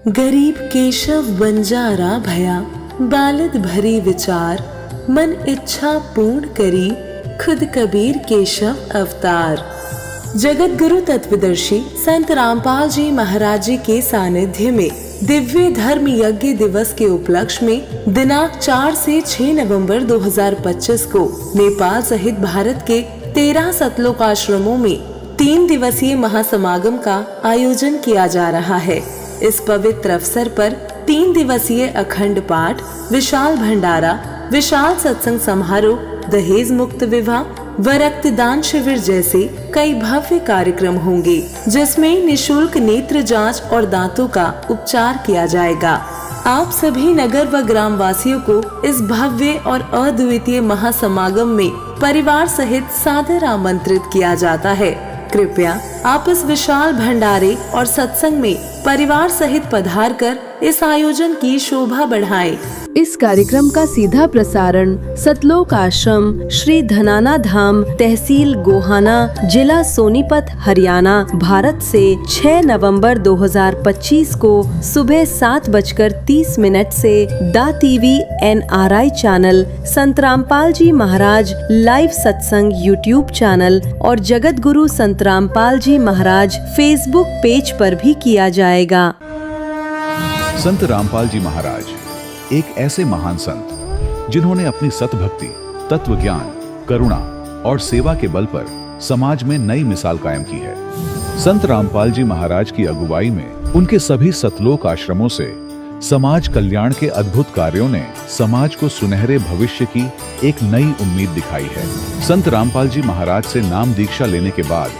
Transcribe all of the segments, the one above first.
गरीब केशव बंजारा भया, बालद भरी विचार, मन इच्छा पूर्ण करी, खुद कबीर केशव अवतार। जगत गुरु तत्वदर्शी संत रामपाल जी महाराज जी के सानिध्य में दिव्य धर्म यज्ञ दिवस के उपलक्ष्य में दिनांक 4 से 6 नवंबर 2025 को नेपाल सहित भारत के 13 सतलोक आश्रमों में 3 दिवसीय महासमागम का आयोजन किया जा रहा है। इस पवित्र अवसर पर 3 दिवसीय अखंड पाठ, विशाल भंडारा, विशाल सत्संग समारोह, दहेज मुक्त विवाह व रक्तदान शिविर जैसे कई भव्य कार्यक्रम होंगे, जिसमें निशुल्क नेत्र जांच और दांतों का उपचार किया जाएगा। आप सभी नगर व ग्राम वासियों को इस भव्य और अद्वितीय महासमागम में परिवार सहित सादर आमंत्रित किया जाता है। कृपया आप इस विशाल भंडारे और सत्संग में परिवार सहित पधार कर इस आयोजन की शोभा बढ़ाएं। इस कार्यक्रम का सीधा प्रसारण सतलोक आश्रम श्री धनाना धाम, तहसील गोहाना, जिला सोनीपत, हरियाणा, भारत से 6 नवंबर 2025 को सुबह 7:30 से दा टीवी NRI चैनल, संत रामपाल जी महाराज लाइव सत्संग यूट्यूब चैनल और जगत गुरु संत रामपाल जी महाराज फेसबुक पेज पर भी किया जाएगा। संत रामपाल जी महाराज एक ऐसे महान संत जिन्होंने अपनी सतभक्ति, तत्व ज्ञान, करुणा और सेवा के बल पर समाज में नई मिसाल कायम की है। संत रामपाल जी महाराज की अगुवाई में उनके सभी सतलोक आश्रमों से समाज कल्याण के अद्भुत कार्यों ने समाज को सुनहरे भविष्य की एक नई उम्मीद दिखाई है। संत रामपाल जी महाराज से नाम दीक्षा लेने के बाद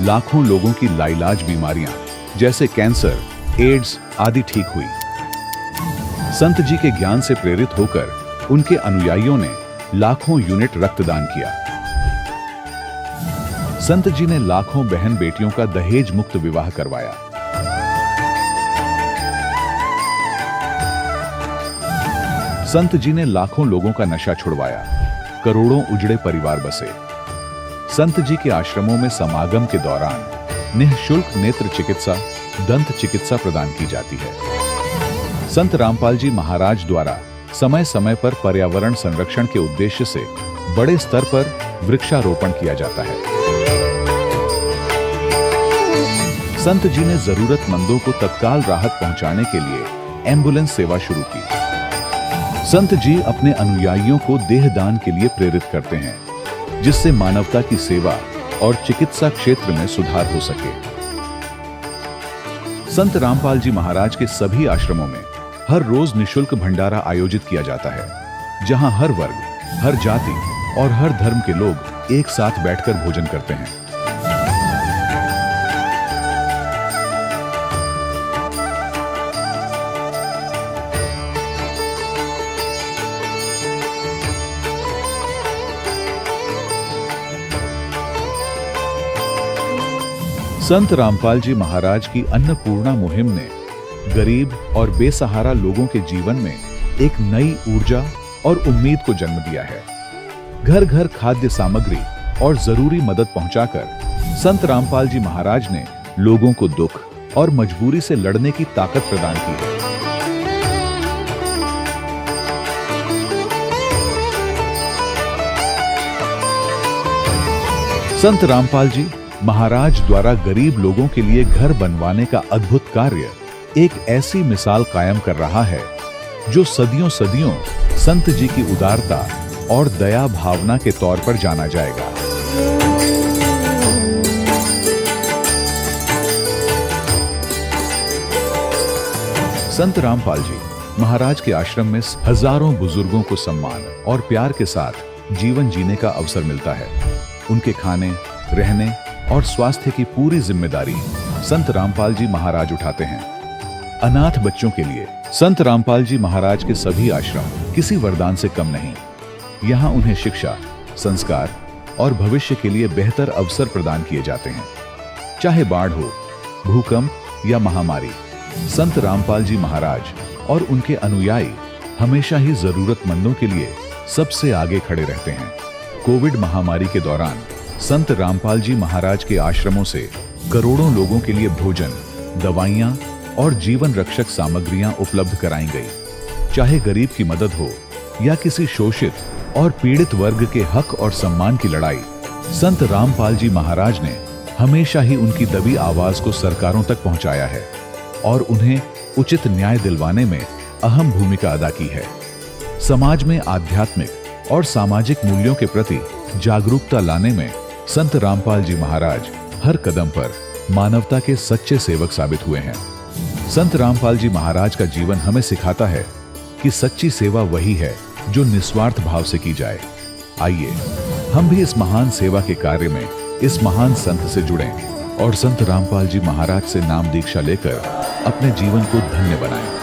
लाखों लोगों की लाइलाज बीमारियां जैसे कैंसर, एड्स आदि ठीक हुई। संत जी के ज्ञान से प्रेरित होकर उनके अनुयायियों ने लाखों यूनिट रक्तदान किया। संत जी ने लाखों बहन बेटियों का दहेज मुक्त विवाह करवाया। संत जी ने लाखों लोगों का नशा छुड़वाया, करोड़ों उजड़े परिवार बसे। संत जी के आश्रमों में समागम के दौरान निःशुल्क नेत्र चिकित्सा, दंत चिकित्सा प्रदान की जाती है। संत रामपाल जी महाराज द्वारा समय समय पर पर्यावरण संरक्षण के उद्देश्य से बड़े स्तर पर वृक्षारोपण किया जाता है। संत जी ने जरूरतमंदों को तत्काल राहत पहुंचाने के लिए एम्बुलेंस सेवा शुरू की। संत जी अपने अनुयायियों को देहदान के लिए प्रेरित करते हैं, जिससे मानवता की सेवा और चिकित्सा क्षेत्र में सुधार हो सके। संत रामपाल जी महाराज के सभी आश्रमों में हर रोज निशुल्क भंडारा आयोजित किया जाता है, जहां हर वर्ग, हर जाति और हर धर्म के लोग एक साथ बैठकर भोजन करते हैं। संत रामपाल जी महाराज की अन्नपूर्णा मुहिम ने गरीब और बेसहारा लोगों के जीवन में एक नई ऊर्जा और उम्मीद को जन्म दिया है। घर घर खाद्य सामग्री और जरूरी मदद पहुंचाकर संत रामपाल जी महाराज ने लोगों को दुख और मजबूरी से लड़ने की ताकत प्रदान की है। संत रामपाल जी महाराज द्वारा गरीब लोगों के लिए घर बनवाने का अद्भुत कार्य एक ऐसी मिसाल कायम कर रहा है जो सदियों सदियों संत जी की उदारता और दया भावना के तौर पर जाना जाएगा। संत रामपाल जी महाराज के आश्रम में हजारों बुजुर्गों को सम्मान और प्यार के साथ जीवन जीने का अवसर मिलता है। उनके खाने, रहने और स्वास्थ्य की पूरी जिम्मेदारी संत रामपाल जी महाराज उठाते हैं। अनाथ बच्चों के लिए संत रामपाल जी महाराज के सभी आश्रम किसी वरदान से कम नहीं। यहाँ उन्हें शिक्षा, संस्कार और भविष्य के लिए बेहतर अवसर प्रदान किए जाते हैं। चाहे बाढ़ हो, भूकंप या महामारी, संत रामपाल जी महाराज और उनके अनुयायी हमेशा ही जरूरतमंदों के लिए सबसे आगे खड़े रहते हैं। कोविड महामारी के दौरान संत रामपाल जी महाराज के आश्रमों से करोड़ों लोगों के लिए भोजन, दवाइयां और जीवन रक्षक सामग्रियां उपलब्ध कराई गई। चाहे गरीब की मदद हो या किसी शोषित और पीड़ित वर्ग के हक और सम्मान की लड़ाई, संत रामपाल जी महाराज ने हमेशा ही उनकी दबी आवाज को सरकारों तक पहुंचाया है और उन्हें उचित न्याय दिलवाने में अहम भूमिका अदा की है। समाज में आध्यात्मिक और सामाजिक मूल्यों के प्रति जागरूकता लाने में संत रामपाल जी महाराज हर कदम पर मानवता के सच्चे सेवक साबित हुए हैं। संत रामपाल जी महाराज का जीवन हमें सिखाता है कि सच्ची सेवा वही है जो निस्वार्थ भाव से की जाए। आइए हम भी इस महान सेवा के कार्य में इस महान संत से जुड़ें और संत रामपाल जी महाराज से नाम दीक्षा लेकर अपने जीवन को धन्य बनाएं।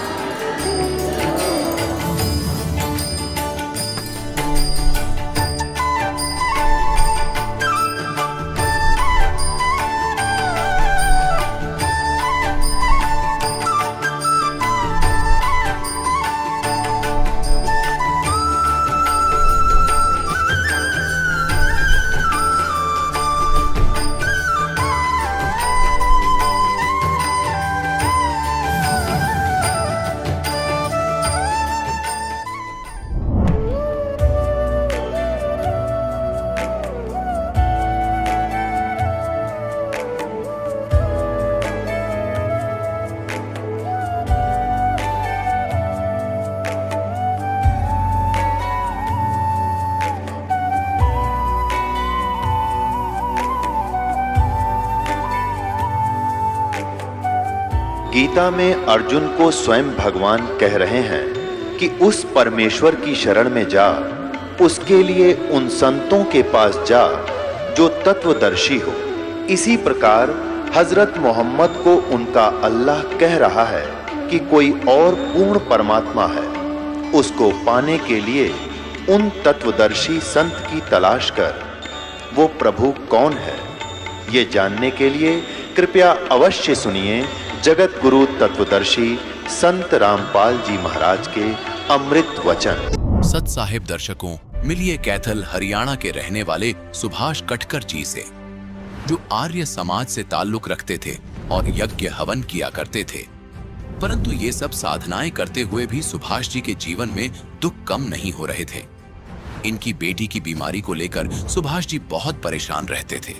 गीता में अर्जुन को स्वयं भगवान कह रहे हैं कि उस परमेश्वर की शरण में जा, उसके लिए उन संतों के पास जा जो तत्वदर्शी हो। इसी प्रकार हजरत मोहम्मद को उनका अल्लाह कह रहा है कि कोई और पूर्ण परमात्मा है, उसको पाने के लिए उन तत्वदर्शी संत की तलाश कर। वो प्रभु कौन है, ये जानने के लिए कृपया अवश्य सुनिए जगत गुरु तत्वदर्शी संत रामपाल जी महाराज के अमृत वचन। सत साहिब दर्शकों, मिलिए कैथल हरियाणा के रहने वाले सुभाष कटकर जी से, जो आर्य समाज से ताल्लुक रखते थे और यज्ञ हवन किया करते थे। परंतु ये सब साधनाएं करते हुए भी सुभाष जी के जीवन में दुख कम नहीं हो रहे थे। इनकी बेटी की बीमारी को लेकर सुभाष जी बहुत परेशान रहते थे।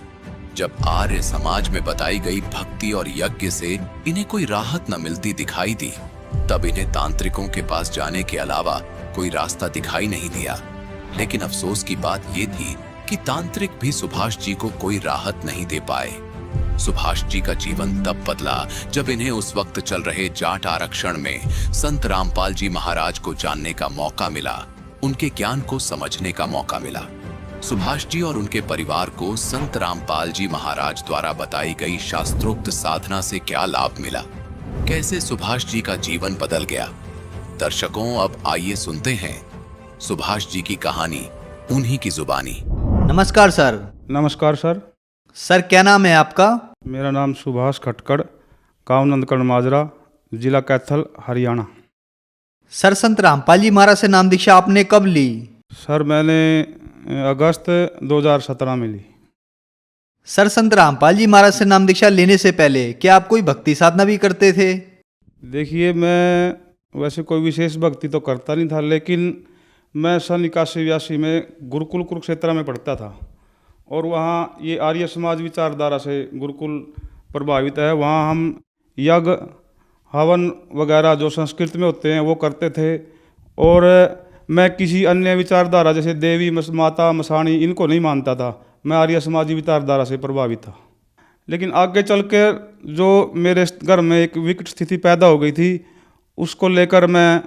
जब आर्य समाज में बताई गई भक्ति और यज्ञ से इन्हें कोई राहत न मिलती दिखाई दी, तब इन्हें तांत्रिकों के पास जाने के अलावा कोई रास्ता दिखाई नहीं दिया। लेकिन अफसोस की बात यह थी कि तांत्रिक भी सुभाष जी को कोई राहत नहीं दे पाए। सुभाष जी का जीवन तब बदला जब इन्हें उस वक्त चल रहे जाट आरक्षण में संत रामपाल जी महाराज को जानने का मौका मिला, उनके ज्ञान को समझने का मौका मिला। सुभाष जी और उनके परिवार को संत रामपाल जी महाराज द्वारा बताई गई शास्त्रोक्त साधना से क्या लाभ मिला, कैसे सुभाष जी का जीवन बदल गया। दर्शकों, अब आइए सुनते हैं सुभाष जी की कहानी उन्हीं की जुबानी। नमस्कार सर। नमस्कार सर। सर क्या नाम है आपका? मेरा नाम सुभाष खटकड़, गाँव नंदकड़ माजरा, जिला कैथल, हरियाणा। सर, संत रामपाल जी महाराज से नाम दीक्षा आपने कब ली? सर मैंने अगस्त 2017 में ली। सर, संत रामपाल जी महाराज से नाम दीक्षा लेने से पहले क्या आप कोई भक्ति साधना भी करते थे? देखिए, मैं वैसे कोई विशेष भक्ति तो करता नहीं था, लेकिन मैं सन 81-82 में गुरुकुल कुरुक्षेत्र में पढ़ता था और वहाँ ये आर्य समाज विचारधारा से गुरुकुल प्रभावित है। वहाँ हम यज्ञ हवन वगैरह जो संस्कृत में होते हैं वो करते थे, और मैं किसी अन्य विचारधारा जैसे देवी माता मसाणी इनको नहीं मानता था। मैं आर्य समाजी विचारधारा से प्रभावित था। लेकिन आगे चल कर जो मेरे घर में एक विकट स्थिति पैदा हो गई थी, उसको लेकर मैं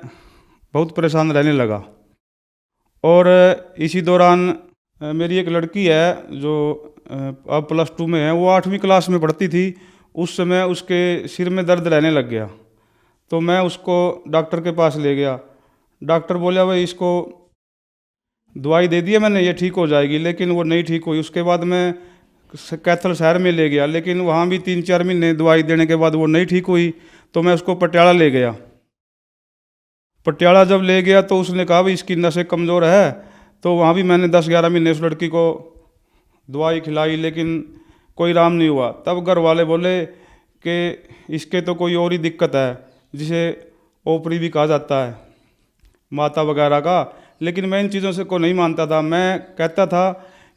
बहुत परेशान रहने लगा। और इसी दौरान मेरी एक लड़की है जो अब +2 में है, वो 8वीं क्लास में पढ़ती थी। उस समय उसके सिर में दर्द रहने लग गया, तो मैं उसको डॉक्टर के पास ले गया। डॉक्टर बोला भाई इसको दवाई दे दिया मैंने, ये ठीक हो जाएगी, लेकिन वो नहीं ठीक हुई। उसके बाद मैं कैथल शहर में ले गया, लेकिन वहाँ भी 3-4 महीने दवाई देने के बाद वो नहीं ठीक हुई, तो मैं उसको पटियाला ले गया। पटियाला जब ले गया तो उसने कहा भाई इसकी नसें कमज़ोर है, तो वहाँ भी मैंने 10-11 महीने उस लड़की को दवाई खिलाई, लेकिन कोई आराम नहीं हुआ। तब घर वाले बोले कि इसके तो कोई और ही दिक्कत है, जिसे ओपरी भी कहा जाता है, माता वगैरह का। लेकिन मैं इन चीज़ों से को नहीं मानता था। मैं कहता था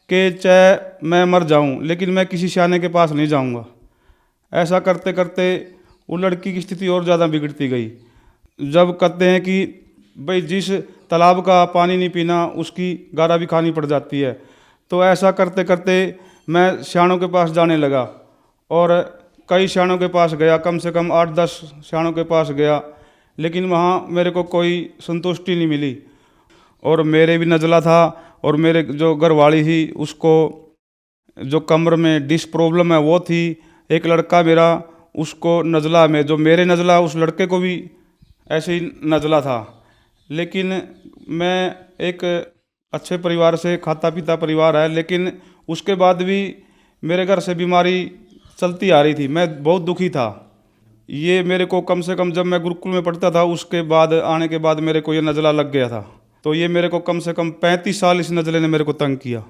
कि चाहे मैं मर जाऊं, लेकिन मैं किसी सियाने के पास नहीं जाऊंगा। ऐसा करते करते वो लड़की की स्थिति और ज़्यादा बिगड़ती गई। जब कहते हैं कि भाई जिस तालाब का पानी नहीं पीना उसकी गारा भी खानी पड़ जाती है, तो ऐसा करते करते मैं सियानों के पास जाने लगा और कई सियानों के पास गया, कम से कम 8-10 सियानों के पास गया, लेकिन वहाँ मेरे को कोई संतुष्टि नहीं मिली। और मेरे भी नज़ला था और मेरे जो घरवाली थी उसको जो कमर में डिस्क प्रॉब्लम है वो थी। एक लड़का मेरा, उसको नज़ला में जो मेरे नज़ला उस लड़के को भी ऐसे ही नज़ला था। लेकिन मैं एक अच्छे परिवार से, खाता पीता परिवार है, लेकिन उसके बाद भी मेरे घर से बीमारी चलती आ रही थी। मैं बहुत दुखी था। ये मेरे को कम से कम जब मैं गुरुकुल में पढ़ता था उसके बाद आने के बाद मेरे को ये नज़ला लग गया था। तो ये मेरे को कम से कम 35 साल इस नज़ले ने मेरे को तंग किया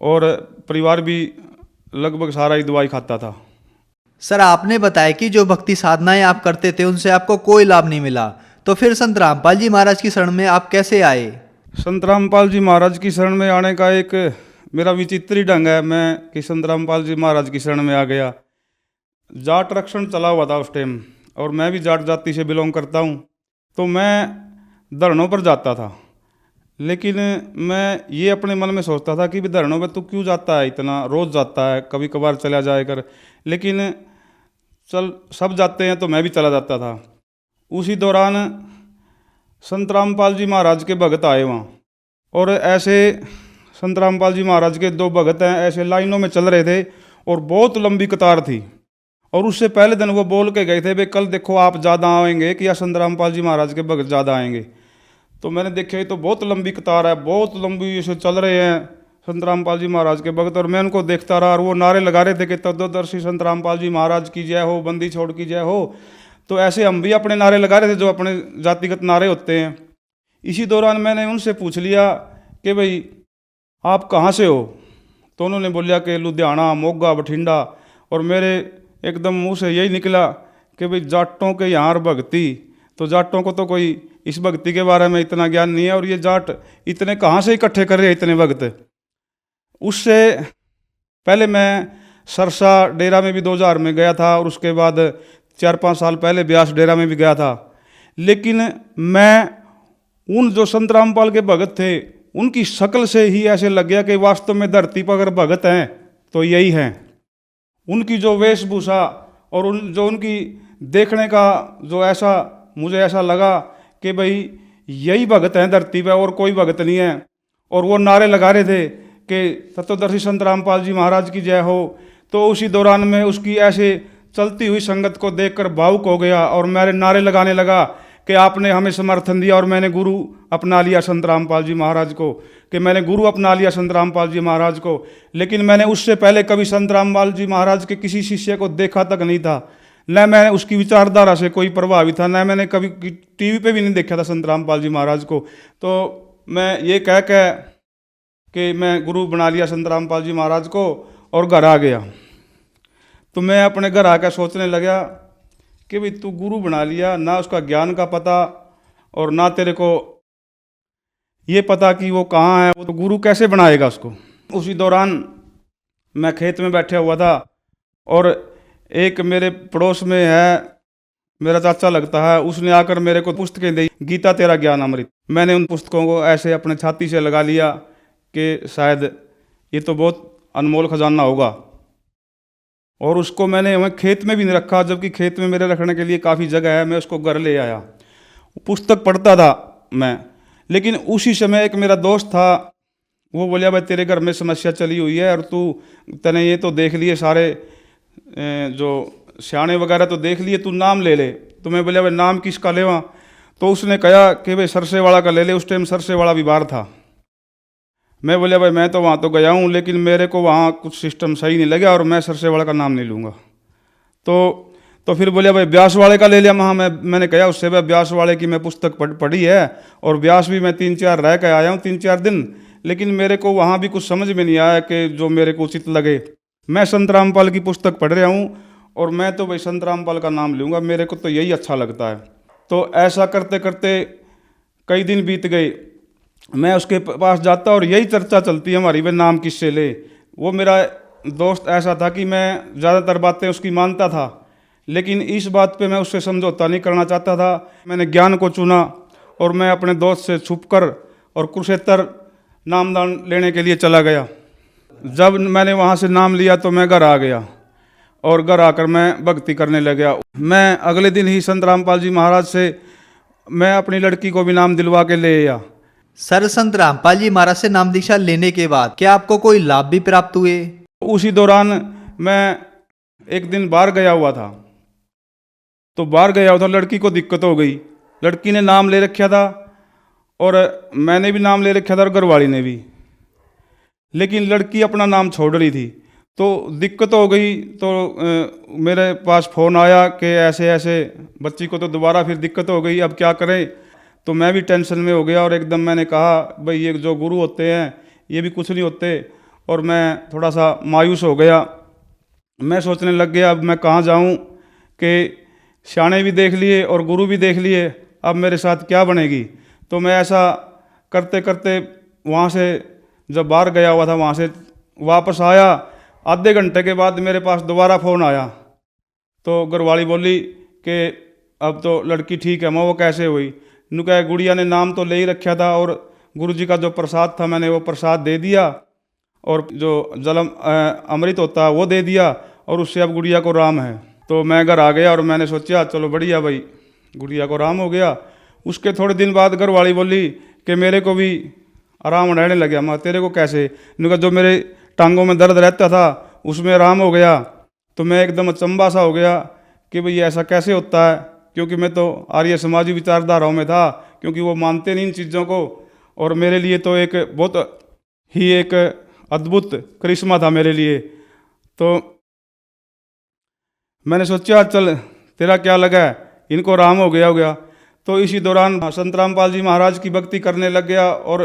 और परिवार भी लगभग सारा ही दवाई खाता था। सर, आपने बताया कि जो भक्ति साधनाएं आप करते थे उनसे आपको कोई लाभ नहीं मिला, तो फिर संत रामपाल जी महाराज की शरण में आप कैसे आए? संत रामपाल जी महाराज की शरण में आने का एक मेरा विचित्र ही ढंग है। मैं कि संत रामपाल जी महाराज की शरण में आ गया। जाट रक्षण चला हुआ था उस टाइम और मैं भी जाट जाति से बिलोंग करता हूँ, तो मैं धरनों पर जाता था। लेकिन मैं ये अपने मन में सोचता था कि भी धरनों में तू क्यों जाता है, इतना रोज़ जाता है, कभी कभार चला जाए कर। लेकिन चल सब जाते हैं तो मैं भी चला जाता था। उसी दौरान संत रामपाल जी महाराज के भगत आए वहाँ, और ऐसे संत रामपाल जी महाराज के 2 भगत हैं ऐसे लाइनों में चल रहे थे और बहुत लंबी कतार थी। और उससे पहले दिन वो बोल के गए थे भाई कल देखो आप ज़्यादा आएंगे कि या संत रामपाल जी महाराज के भगत ज़्यादा आएंगे। तो मैंने देखा ये तो बहुत लंबी कतार है, बहुत लंबी ऐसे चल रहे हैं संत रामपाल जी महाराज के भगत। और मैं उनको देखता रहा और वो नारे लगा रहे थे कि तत्वदर्शी संत रामपाल जी महाराज की जय हो, बंदी छोड़ की जय हो। तो ऐसे हम भी अपने नारे लगा रहे थे जो अपने जातिगत नारे होते हैं। इसी दौरान मैंने उनसे पूछ लिया कि भाई आप कहाँ से हो? तो उन्होंने बोलिया कि लुधियाना, मोगा, बठिंडा। और मेरे एकदम मुंह से यही निकला कि भाई जाटों के यहाँ भक्ति, तो जाटों को तो कोई इस भक्ति के बारे में इतना ज्ञान नहीं है, और ये जाट इतने कहाँ से इकट्ठे कर रहे हैं इतने भक्त। उससे पहले मैं सरसा डेरा में भी 2000 में गया था और उसके बाद 4-5 साल पहले ब्यास डेरा में भी गया था। लेकिन मैं उन जो संत रामपाल के भगत थे उनकी शक्ल से ही ऐसे लग गया कि वास्तव में धरती पर अगर भगत हैं तो यही हैं। उनकी जो वेशभूषा और उनकी देखने का जो ऐसा मुझे ऐसा लगा कि भाई यही भगत हैं धरती पर और कोई भगत नहीं है। और वो नारे लगा रहे थे कि तत्वदर्शी संत रामपाल जी महाराज की जय हो। तो उसी दौरान में उसकी ऐसे चलती हुई संगत को देखकर भावुक हो गया और मेरे नारे लगाने लगा कि आपने हमें समर्थन दिया और मैंने गुरु अपना लिया संत रामपाल जी महाराज को, कि मैंने गुरु अपना लिया संत रामपाल जी महाराज को। लेकिन मैंने उससे पहले कभी संत रामपाल जी महाराज के किसी शिष्य को देखा तक नहीं था, न मैंने उसकी विचारधारा से कोई प्रभावित था, न मैंने कभी टीवी पे भी नहीं देखा था संत रामपाल जी महाराज को। तो मैं ये कह कि मैं गुरु बना लिया संत रामपाल जी महाराज को और घर आ गया। तो मैं अपने घर आकर सोचने लगा कि भाई तू गुरु बना लिया, ना उसका ज्ञान का पता और ना तेरे को ये पता कि वो कहाँ है, वो तो गुरु कैसे बनाएगा उसको। उसी दौरान मैं खेत में बैठा हुआ था और एक मेरे पड़ोस में है, मेरा चाचा लगता है, उसने आकर मेरे को पुस्तकें दी, गीता तेरा ज्ञान अमृत। मैंने उन पुस्तकों को ऐसे अपने छाती से लगा लिया कि शायद ये तो बहुत अनमोल खजाना होगा। और उसको मैंने खेत में भी नहीं रखा, जबकि खेत में मेरे रखने के लिए काफ़ी जगह है। मैं उसको घर ले आया, पुस्तक पढ़ता था मैं। लेकिन उसी समय एक मेरा दोस्त था, वो बोलिया भाई तेरे घर में समस्या चली हुई है और तने ये तो देख लिए सारे जो सियाने वगैरह तो देख लिए, तू नाम ले ले। तो मैं बोलिया भाई नाम किसका लेवा? तो उसने कहा कि भाई सरसे वाला का ले ले। उस टाइम सरसे वाला भी बाहर था। मैं बोलिया भाई मैं तो वहाँ तो गया हूँ, लेकिन मेरे को वहाँ कुछ सिस्टम सही नहीं लगा और मैं सरसे वाला का नाम नहीं लूँगा। तो फिर बोलिया भाई ब्यास वाले का ले लिया। मैंने कहा उससे भाई ब्यास वाले की मैं पुस्तक पढ़ी है और ब्यास भी मैं 3-4 रह के आया हूँ 3-4 दिन, लेकिन मेरे को वहाँ भी कुछ समझ में नहीं आया कि जो मेरे को उचित लगे। मैं संत रामपाल की पुस्तक पढ़ रहा हूँ और मैं तो भाई संत रामपाल का नाम लूँगा, मेरे को तो यही अच्छा लगता है। तो ऐसा करते करते कई दिन बीत गए, मैं उसके पास जाता और यही चर्चा चलती है हमारी, वे नाम किससे ले। वो मेरा दोस्त ऐसा था कि मैं ज़्यादातर बातें उसकी मानता था, लेकिन इस बात पे मैं उससे समझौता नहीं करना चाहता था। मैंने ज्ञान को चुना और मैं अपने दोस्त से छुपकर और कुरुक्षेत्र नामदान लेने के लिए चला गया। जब मैंने वहाँ से नाम लिया तो मैं घर आ गया और घर आकर मैं भक्ति करने लग गया। मैं अगले दिन ही संत रामपाल जी महाराज से मैं अपनी लड़की को भी नाम दिलवा के ले आया। सर, संत रामपाल जी महाराज से नाम दीक्षा लेने के बाद क्या आपको कोई लाभ भी प्राप्त हुए? उसी दौरान मैं एक दिन बाहर गया हुआ था, तो बाहर गया हुआ था, लड़की को दिक्कत हो गई। लड़की ने नाम ले रखा था और मैंने भी नाम ले रखा था और घरवाली ने भी, लेकिन लड़की अपना नाम छोड़ रही थी। तो दिक्कत हो गई। तो मेरे पास फ़ोन आया कि ऐसे ऐसे बच्ची को तो दोबारा फिर दिक्कत हो गई, अब क्या करें। तो मैं भी टेंशन में हो गया और एकदम मैंने कहा भाई ये जो गुरु होते हैं ये भी कुछ नहीं होते, और मैं थोड़ा सा मायूस हो गया। मैं सोचने लग गया अब मैं कहाँ जाऊँ कि सियाने भी देख लिए और गुरु भी देख लिए, अब मेरे साथ क्या बनेगी। तो मैं ऐसा करते करते वहाँ से जब बाहर गया हुआ था वहाँ से वापस आया, आधे घंटे के बाद मेरे पास दोबारा फ़ोन आया। तो घरवाली बोली कि अब तो लड़की ठीक है। मैं वो कैसे हुई? नु कहा गुड़िया ने नाम तो ले ही रखा था और गुरुजी का जो प्रसाद था मैंने वो प्रसाद दे दिया और जो जलम अमृत होता है वो दे दिया, और उससे अब गुड़िया को राम है। तो मैं घर आ गया और मैंने सोचा चलो बढ़िया भाई, गुड़िया को राम हो गया। उसके थोड़े दिन बाद घरवाली बोली कि मेरे को भी आराम रहने लग गया। मैं तेरे को कैसे? उनका जो मेरे टांगों में दर्द रहता था उसमें आराम हो गया। तो मैं एकदम अचंबा सा हो गया कि भाई ऐसा कैसे होता है, क्योंकि मैं तो आर्य समाजी विचारधाराओं में था, क्योंकि वो मानते नहीं इन चीज़ों को। और मेरे लिए तो एक बहुत ही एक अद्भुत करिश्मा था मेरे लिए। तो मैंने सोचा चल तेरा क्या लगा है, इनको राम हो गया। तो इसी दौरान संत रामपाल जी महाराज की भक्ति करने लग गया। और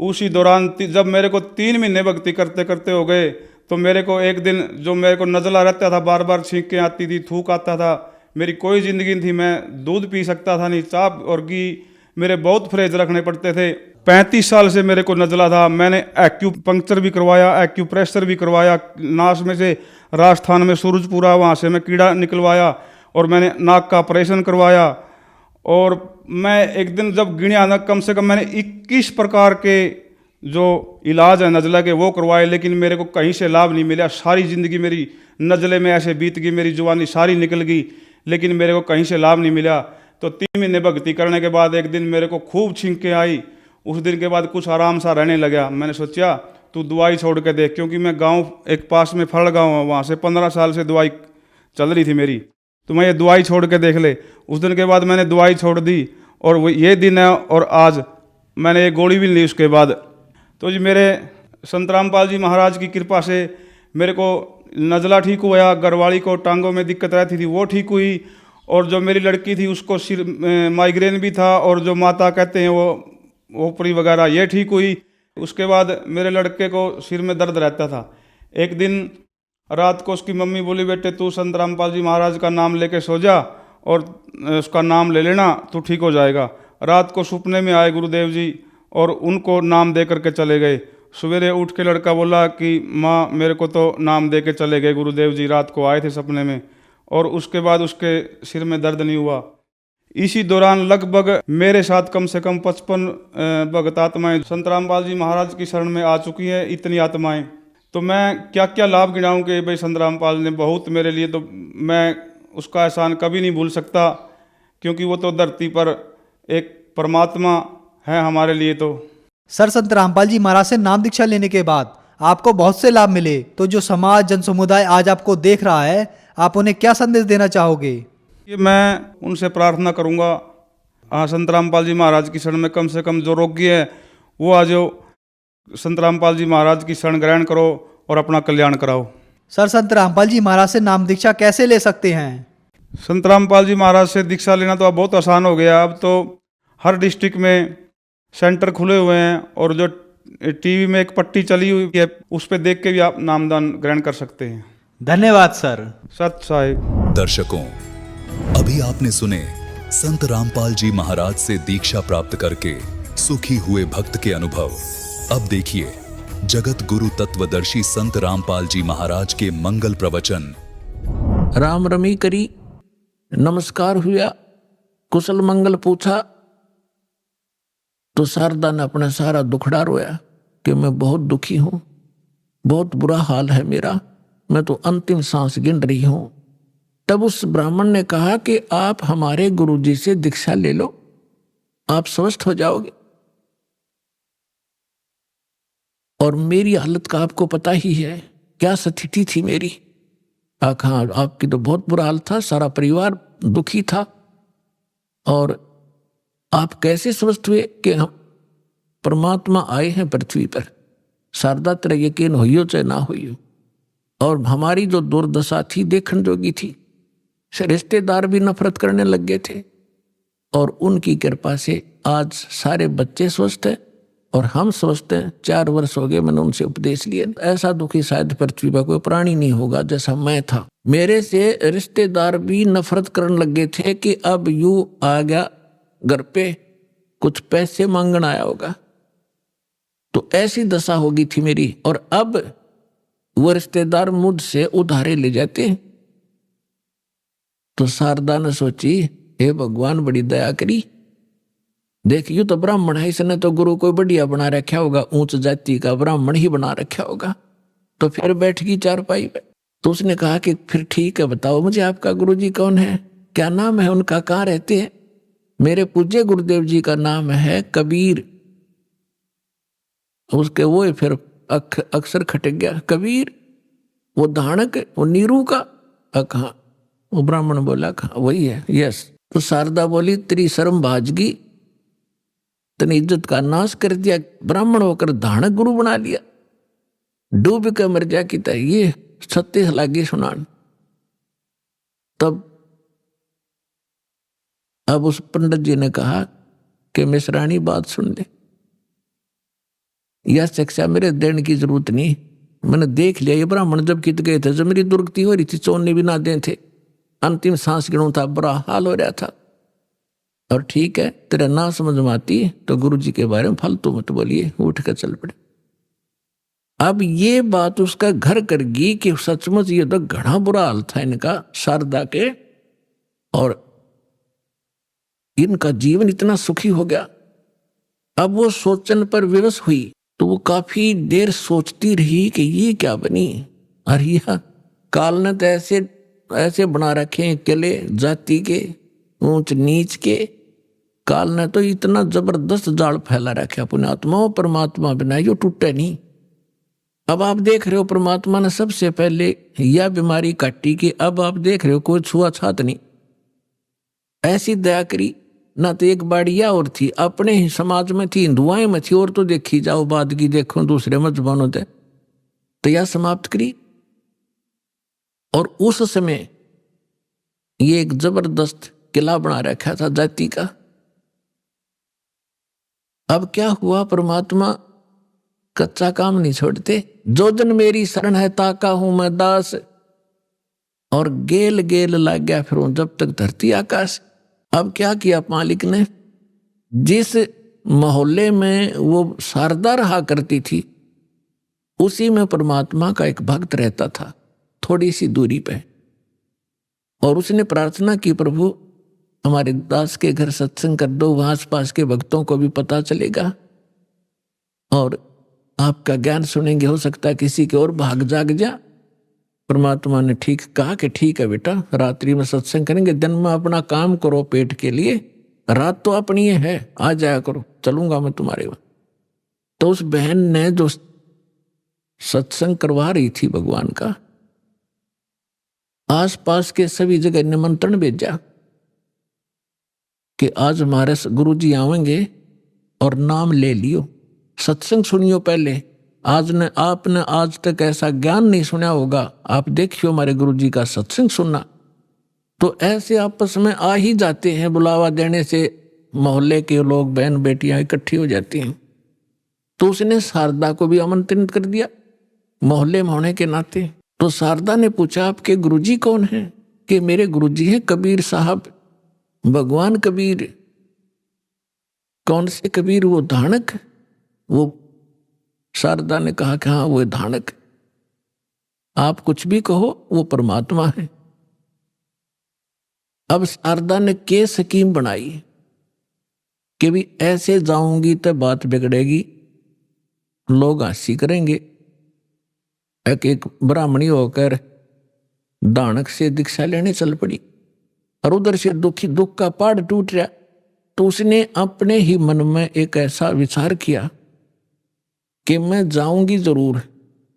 उसी दौरान जब मेरे को 3 महीने भक्ति करते करते हो गए, तो मेरे को एक दिन जो मेरे को नज़ला रहता था, बार बार छींकें आती थी, थूक आता था, मेरी कोई ज़िंदगी नहीं थी, मैं दूध पी सकता था नहीं, चाप और घी मेरे बहुत फ्रेज रखने पड़ते थे। 35 साल से मेरे को नज़ला था। मैंने एक्यूपंक्चर भी करवाया, एक्यूप्रेशर भी करवाया, नाक में से राजस्थान में सूरजपुरा वहाँ से मैं कीड़ा निकलवाया, और मैंने नाक का ऑपरेशन करवाया। और मैं एक दिन जब गिना ना, कम से कम मैंने 21 प्रकार के जो इलाज है नज़ला के वो करवाए, लेकिन मेरे को कहीं से लाभ नहीं मिला। सारी ज़िंदगी मेरी नज़ले में ऐसे बीत गई, मेरी जवानी सारी निकल गई, लेकिन मेरे को कहीं से लाभ नहीं मिला। तो 3 महीने भक्ति करने के बाद एक दिन मेरे को खूब छींकें आई। उस दिन के बाद कुछ आराम सा रहने लगा। मैंने सोचा तू दवाई छोड़ के देख, क्योंकि मैं गांव एक पास में फड़ गाँव है, वहाँ से 15 साल से दवाई चल रही थी मेरी, तो मैं ये दवाई छोड़ के देख ले। उस दिन के बाद मैंने दवाई छोड़ दी, और वो ये दिन है, और आज मैंने ये गोली भी ली उसके बाद। तो जी मेरे संत रामपाल जी महाराज की कृपा से मेरे को नज़ला ठीक हुआ, घरवाली को टांगों में दिक्कत रहती थी वो ठीक हुई, और जो मेरी लड़की थी उसको सिर माइग्रेन भी था, और जो माता कहते हैं वो ओपरी वगैरह ये ठीक हुई। उसके बाद मेरे लड़के को सिर में दर्द रहता था। एक दिन रात को उसकी मम्मी बोली बेटे तू संत रामपाल जी महाराज का नाम लेके सो जा और उसका नाम ले लेना, तू ठीक हो जाएगा। रात को सपने में आए गुरुदेव जी और उनको नाम दे करके चले गए। सवेरे उठ के लड़का बोला कि माँ मेरे को तो नाम दे के चले गए गुरुदेव जी, रात को आए थे सपने में, और उसके बाद उसके सिर में दर्द नहीं हुआ। इसी दौरान लगभग मेरे साथ कम से कम 55 भगत आत्माएं संत रामपाल जी महाराज की शरण में आ चुकी हैं। इतनी आत्माएं, तो मैं क्या क्या लाभ गिनाऊं कि भाई संत रामपाल ने बहुत मेरे लिए, तो मैं उसका एहसान कभी नहीं भूल सकता, क्योंकि वो तो धरती पर एक परमात्मा है हमारे लिए। तो सर, संत रामपाल जी महाराज से नाम दीक्षा लेने के बाद आपको बहुत से लाभ मिले, तो जो समाज जन समुदाय आज आपको देख रहा है, आप उन्हें क्या संदेश देना चाहोगे? ये मैं उनसे प्रार्थना करूंगा, संत रामपाल जी महाराज की शरण में कम से कम जो रोगी है वो आ जाओ, संत रामपाल जी महाराज की शरण ग्रहण करो और अपना कल्याण कराओ। सर, संत रामपाल जी महाराज से नाम दीक्षा कैसे ले सकते हैं? संत रामपाल जी महाराज से दीक्षा लेना तो अब बहुत आसान हो गया। अब तो हर डिस्ट्रिक्ट में सेंटर खुले हुए हैं, और जो टीवी में एक पट्टी चली हुई है उस पर देख के भी आप नामदान ग्रहण कर सकते हैं। धन्यवाद सर। सत साहिब। दर्शकों, अभी आपने सुने संत रामपाल जी महाराज से दीक्षा प्राप्त करके सुखी हुए भक्त के अनुभव। अब देखिए जगत गुरु तत्वदर्शी संत रामपाल जी महाराज के मंगल प्रवचन। राम रमी करी, नमस्कार हुआ, कुशल मंगल पूछा तो शारदा ने अपना सारा दुखड़ा रोया कि मैं बहुत दुखी हूं, बहुत बुरा हाल है मेरा, मैं तो अंतिम सांस गिन रही हूं। तब उस ब्राह्मण ने कहा कि आप हमारे गुरुजी से दीक्षा ले लो, आप स्वस्थ हो जाओगे। और मेरी हालत का आपको पता ही है, क्या स्थिति थी मेरी। हाँ, आपकी तो बहुत बुरा हाल था, सारा परिवार दुखी था। और आप कैसे स्वस्थ हुए कि हम परमात्मा आए हैं पृथ्वी पर। शारदा तेरा यकीन होइयो चाहे ना होइयो। और हमारी जो दुर्दशा थी देखने जोगी थी, रिश्तेदार भी नफरत करने लग गए थे। और उनकी कृपा से आज सारे बच्चे स्वस्थ हैं और हम स्वस्थ हैं। 4 वर्ष हो गए मैंने उनसे उपदेश लिए। ऐसा दुखी शायद पृथ्वी पर कोई प्राणी नहीं होगा जैसा मैं था। मेरे से रिश्तेदार भी नफरत करने लग गए थे कि अब यूं आ गया घर पे, कुछ पैसे मांगना आया होगा। तो ऐसी दशा होगी थी मेरी। और अब वो रिश्तेदार मुझसे उधारे ले जाते हैं। तो शारदा ने सोची, हे भगवान बड़ी दया करी, देखियो तो ब्राह्मण है, इसने तो गुरु को बढ़िया बना रखा होगा, ऊंच जाति का ब्राह्मण ही बना रखा होगा। तो फिर बैठ गई चारपाई पे। तो उसने कहा कि फिर ठीक है, बताओ मुझे आपका गुरुजी कौन है, क्या नाम है उनका, कहाँ रहते हैं। मेरे पूज्य गुरुदेव जी का नाम है कबीर। उसके वो फिर अक्सर खटक गया, कबीर वो धानक, वो नीरू का। कहा, वो ब्राह्मण बोला, कहा वही है, यस। तो शारदा बोली, तेरी शर्म भाजगी, तेरी इज्जत का नाश कर दिया, ब्राह्मण होकर धानक गुरु बना लिया, डूब के मर जा की तरह। ये सत्य लागी सुनान। तब अब उस पंडित जी ने कहा कि मिश्राणी बात सुन ले, यह शिक्षा मेरे देने की जरूरत नहीं, मैंने देख लिया ये ब्राह्मण जब कित गए थे, जब मेरी दुर्गति हो रही थी, चोरने भी ना दे थे, अंतिम सांस गिनूं था, बुरा हाल हो रहा था। और ठीक है, तेरा ना समझ में आती तो गुरु जी के बारे में फालतू मत बोलिए, उठ कर चल पड़े। अब ये बात उसका घर कर गई कि सचमुच ये तो घना बुरा हाल था इनका, शारदा के, और इनका जीवन इतना सुखी हो गया। अब वो सोचन पर विवश हुई तो वो काफी देर सोचती रही कि ये क्या बनी। और यह काल ने तो ऐसे बना रखे हैं किले जाति के, ऊंच नीच के। काल ने तो इतना जबरदस्त जाल फैला रखा पुण्यात्माओं, परमात्मा बिना यो टूटे नहीं। अब आप देख रहे हो परमात्मा ने सबसे पहले यह बीमारी काटी कि अब आप देख रहे हो कोई छुआछात नहीं, ऐसी दया करी। ना तो एक बाड़िया और थी, अपने ही समाज में थी, हिंदुआएं में थी, और तो देखी जाओ बाद की देखो दूसरे मजबानों थे, तो यह समाप्त करी। और उस समय ये एक जबरदस्त किला बना रखा था जाति का। अब क्या हुआ, परमात्मा कच्चा काम नहीं छोड़ते। जो जन मेरी शरण है ताका हूं मैं दास, और गेल गेल लग गया फिर जब तक धरती आकाश। अब क्या किया मालिक ने, जिस मोहल्ले में वो शारदा रहा करती थी उसी में परमात्मा का एक भक्त रहता था, थोड़ी सी दूरी पे। और उसने प्रार्थना की, प्रभु हमारे दास के घर सत्संग कर दो, वहां आस पास के भक्तों को भी पता चलेगा और आपका ज्ञान सुनेंगे, हो सकता है किसी के और भाग जाग जा। परमात्मा ने ठीक कहा कि ठीक है बेटा, रात्रि में सत्संग करेंगे, दिन में अपना काम करो पेट के लिए, रात तो अपनी है, आ जाया करो, चलूंगा मैं तुम्हारे वहां। तो उस बहन ने जो सत्संग करवा रही थी भगवान का, आसपास के सभी जगह निमंत्रण भेजा कि आज हमारे गुरुजी आवेंगे और नाम ले लियो, सत्संग सुनियो पहले। आपने आज तक ऐसा ज्ञान नहीं सुना होगा, आप देखियो हमारे गुरुजी का सत्संग सुनना। तो ऐसे आपस में आ ही जाते हैं, बुलावा देने से मोहल्ले के लोग, बहन बेटियां इकट्ठी हो जाती हैं। तो उसने शारदा को भी आमंत्रित कर दिया मोहल्ले में होने के नाते। तो तो शारदा ने पूछा, आपके गुरुजी कौन हैं? कि मेरे गुरुजी हैं कबीर साहब, भगवान कबीर। कौन से कबीर? वो धानक। वो शारदा ने कहा कि हाँ वो धानक। आप कुछ भी कहो, वो परमात्मा है। अब शारदा ने के स्कीम बनाई कि भी ऐसे जाऊंगी तो बात बिगड़ेगी, लोग हंसी करेंगे। एक ब्राह्मणी होकर दानक से दीक्षा लेने चल पड़ी और उधर से दुख का पहाड़ टूट रहा। तो उसने अपने ही मन में एक ऐसा विचार किया कि मैं जाऊंगी जरूर,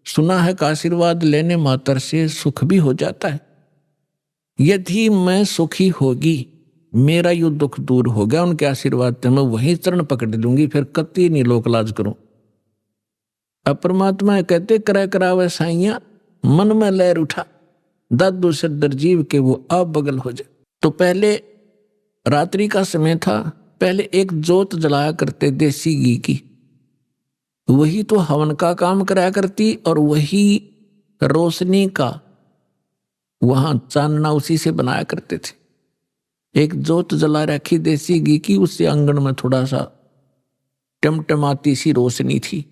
सुना है का आशीर्वाद लेने मात्र से सुख भी हो जाता है। यदि मैं सुखी होगी, मेरा यो दुख दूर हो गया उनके आशीर्वाद से, मैं वहीं चरण पकड़ लूंगी, फिर कति नहीं लोक लाज करूं। अब परमात्मा कहते करे करावे साइया, मन में लहर उठा, दादू सदर जीव के वो आप बगल हो जाए। तो पहले रात्रि का समय था, पहले एक जोत जलाया करते देसी घी की, वही तो हवन का काम कराया करती और वही रोशनी का वहां चानना उसी से बनाया करते थे। एक जोत जला रखी देसी घी की, उससे आंगन में थोड़ा सा टमटमाती सी रोशनी थी।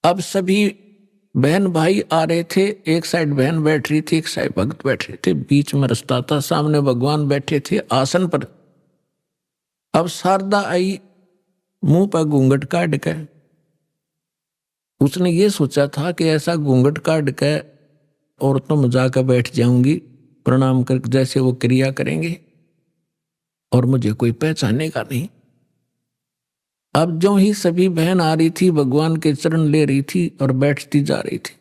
अब सभी बहन भाई आ रहे थे, एक साइड बहन बैठ रही थी, एक साइड भक्त बैठ रहे थे, बीच में रास्ता था, सामने भगवान बैठे थे आसन पर। अब शारदा आई, मुंह पर घूंघट काट के। उसने ये सोचा था कि ऐसा घूंघट काट के औरतों में जाकर बैठ जाऊंगी, प्रणाम कर जैसे वो क्रिया करेंगे और मुझे कोई पहचानेगा नहीं। अब जो ही सभी बहन आ रही थी, भगवान के चरण ले रही थी और बैठती जा रही थी।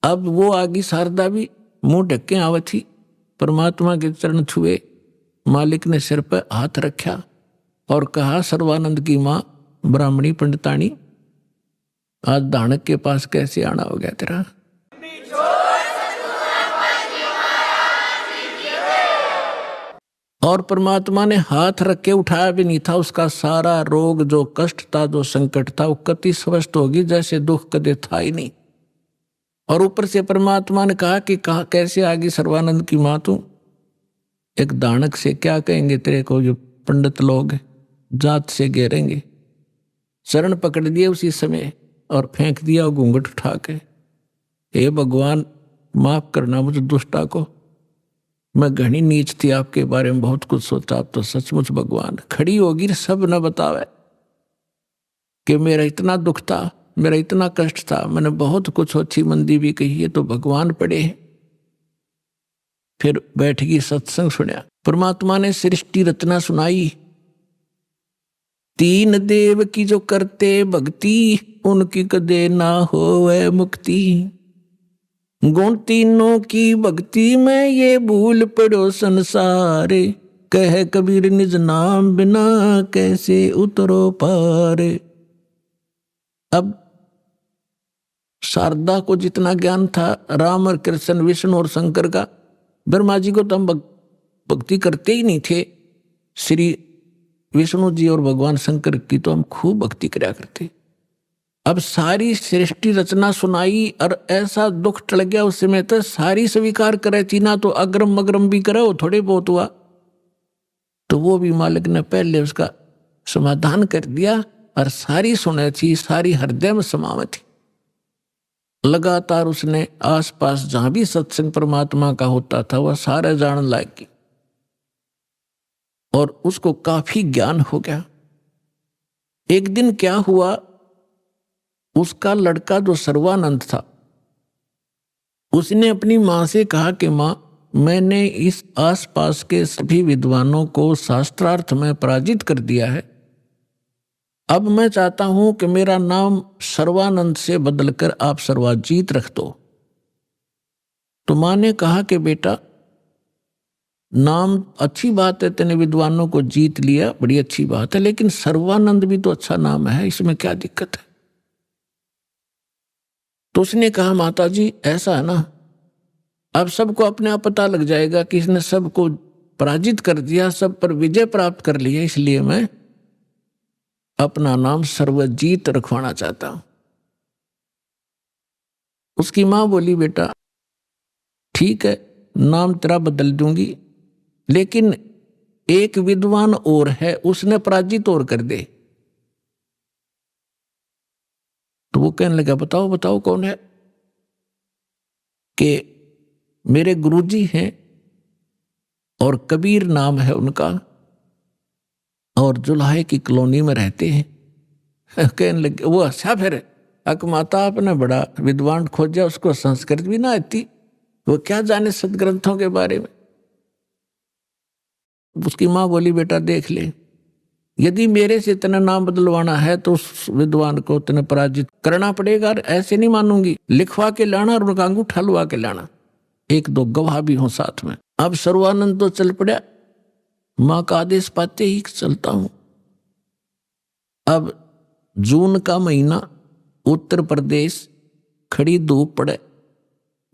अब वो आगी शारदा भी मुंह ढक्के आवत थी, परमात्मा के चरण छुए, मालिक ने सिर पर हाथ रखा और कहा, सर्वानंद की माँ ब्राह्मणी पंडितानी, आज दानक के पास कैसे आना हो गया तेरा? और परमात्मा ने हाथ रख के उठाया भी नहीं था, उसका सारा रोग, जो कष्ट था, जो संकट था, वो कति स्वस्थ होगी जैसे दुख कदे था ही नहीं। और ऊपर से परमात्मा ने कहा कि कैसे आगे सर्वानंद की माँ तू? एक दानक से क्या कहेंगे तेरे को, जो पंडित लोग जात से घेरेंगे। चरण पकड़ दिए उसी समय और फेंक दिया घूंघट उठा के। हे भगवान माफ करना मुझे दुष्टा को, मैं घनी नीच थी, आपके बारे में बहुत कुछ सोचा, आप तो सचमुच भगवान। खड़ी होगी सब न बतावे कि मेरा इतना दुख था, मेरा इतना कष्ट था, मैंने बहुत कुछ अच्छी मंदी भी कही है, तो भगवान पड़े हैं। फिर बैठ गई, सत्संग सुना, परमात्मा ने सृष्टि रचना सुनाई। तीन देव की जो करते भक्ति, उनकी कदे ना होवे मुक्ति। गुण तीनों की भक्ति में ये भूल पड़ो संसारे, कह कबीर निज नाम बिना कैसे उतरो पारे। अब शारदा को जितना ज्ञान था राम और कृष्ण, विष्णु और शंकर का, ब्रह्मा जी को तो हम भक्ति करते ही नहीं थे, श्री विष्णु जी और भगवान शंकर की तो हम खूब भक्ति कराया करते। अब सारी सृष्टि रचना सुनाई और ऐसा दुख टल गया उस समय, तो सारी स्वीकार करे थी ना, तो अग्रम मग्रम भी करे, वो थोड़े बहुत हुआ, तो वो भी मालिक ने पहले उसका समाधान कर दिया और सारी सुने थी, सारी हृदय में समावे थी। लगातार उसने आसपास जहां भी सत्संग परमात्मा का होता था वह सारे जान लायक, और उसको काफी ज्ञान हो गया। एक दिन क्या हुआ, उसका लड़का जो सर्वानंद था, उसने अपनी मां से कहा कि मां, मैंने इस आसपास के सभी विद्वानों को शास्त्रार्थ में पराजित कर दिया है, अब मैं चाहता हूं कि मेरा नाम सर्वानंद से बदलकर आप सर्वाजीत रख दो। तो मां ने कहा कि बेटा, नाम अच्छी बात है, तेने विद्वानों को जीत लिया, बड़ी अच्छी बात है, लेकिन सर्वानंद भी तो अच्छा नाम है, इसमें क्या दिक्कत है? तो उसने कहा, माता जी ऐसा है ना, अब सबको अपने आप पता लग जाएगा कि इसने सबको पराजित कर दिया, सब पर विजय प्राप्त कर लिया, इसलिए मैं अपना नाम सर्वजीत रखवाना चाहता हूं। उसकी माँ बोली, बेटा ठीक है, नाम तेरा बदल दूंगी, लेकिन एक विद्वान और है, उसने पराजित और कर दे। तो वो कहने लगा, बताओ बताओ कौन है? कि मेरे गुरुजी हैं और कबीर नाम है उनका, और जुलाहे की कॉलोनी में रहते हैं। कहने लगे, वो अच्छा, फिर अकमाता आपने बड़ा विद्वान खोजा, उसको संस्कृत भी ना आती, वो क्या जाने सदग्रंथों के बारे में। उसकी माँ बोली, बेटा देख ले, यदि मेरे से इतना नाम बदलवाना है तो उस विद्वान को इतना पराजित करना पड़ेगा, ऐसे नहीं मानूंगी। लिखवा के लाना और उनका अंगूठा लुआ के लाना, एक दो गवाह भी हो साथ में। अब सर्वानंद तो चल पड़ा, माँ का आदेश पाते ही चलता हूं। अब जून का महीना, उत्तर प्रदेश, खड़ी धूप पड़े।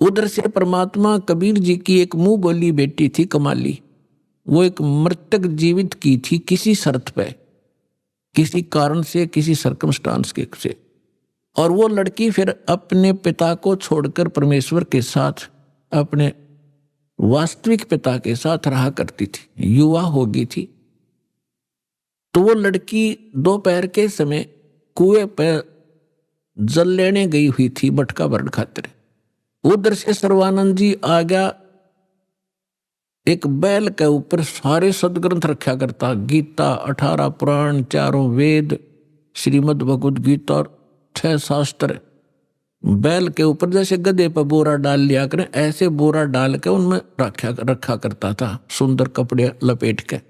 उधर से परमात्मा कबीर जी की एक मुंह बोली बेटी थी कमाली, वो एक मृतक जीवित की थी किसी शर्त पे, किसी कारण से, किसी सर्कमस्टांस के से। और वो लड़की फिर अपने पिता को छोड़कर परमेश्वर के साथ, अपने वास्तविक पिता के साथ रहा करती थी, युवा हो गई थी। तो वो लड़की दोपहर के समय कुएं पर जल लेने गई हुई थी मटका भरण खातिर। उधर से सर्वानंद जी आ गया, एक बैल के ऊपर सारे सदग्रंथ रखा करता, गीता, 18 पुराण, 4 वेद, श्रीमद् भगवद गीता और 6 शास्त्र। बैल के ऊपर जैसे गधे पर बोरा डाल लिया करें, ऐसे बोरा डाल के उनमें रखा करता था, सुंदर कपड़े लपेट के।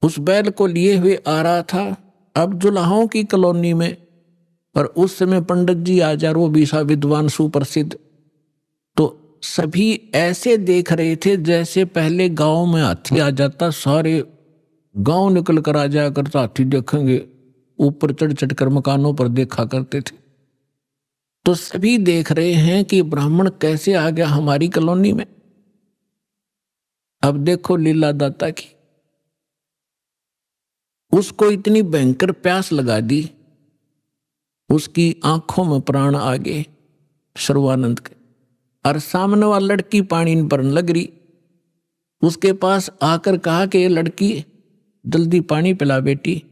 उस बैल को लिए हुए आ रहा था अब जुलाहों की कॉलोनी में। पर उस समय पंडित जी आचार्य, वो भी सा विद्वान सुप्रसिद्ध, तो सभी ऐसे देख रहे थे जैसे पहले गांव में हाथी आ जाता, सारे गांव निकल कर आ जाया करता, हाथी देखेंगे, ऊपर चढ़ चढ़ कर मकानों पर देखा करते थे। तो सभी देख रहे हैं कि ब्राह्मण कैसे आ गया हमारी कॉलोनी में। अब देखो लीला दाता की, उसको इतनी भयंकर प्यास लगा दी, उसकी आंखों में प्राण आ गए सर्वानंद के। और सामने वाली लड़की पानी भरने लग रही, उसके पास आकर कहा कि ये लड़की जल्दी पानी पिला बेटी,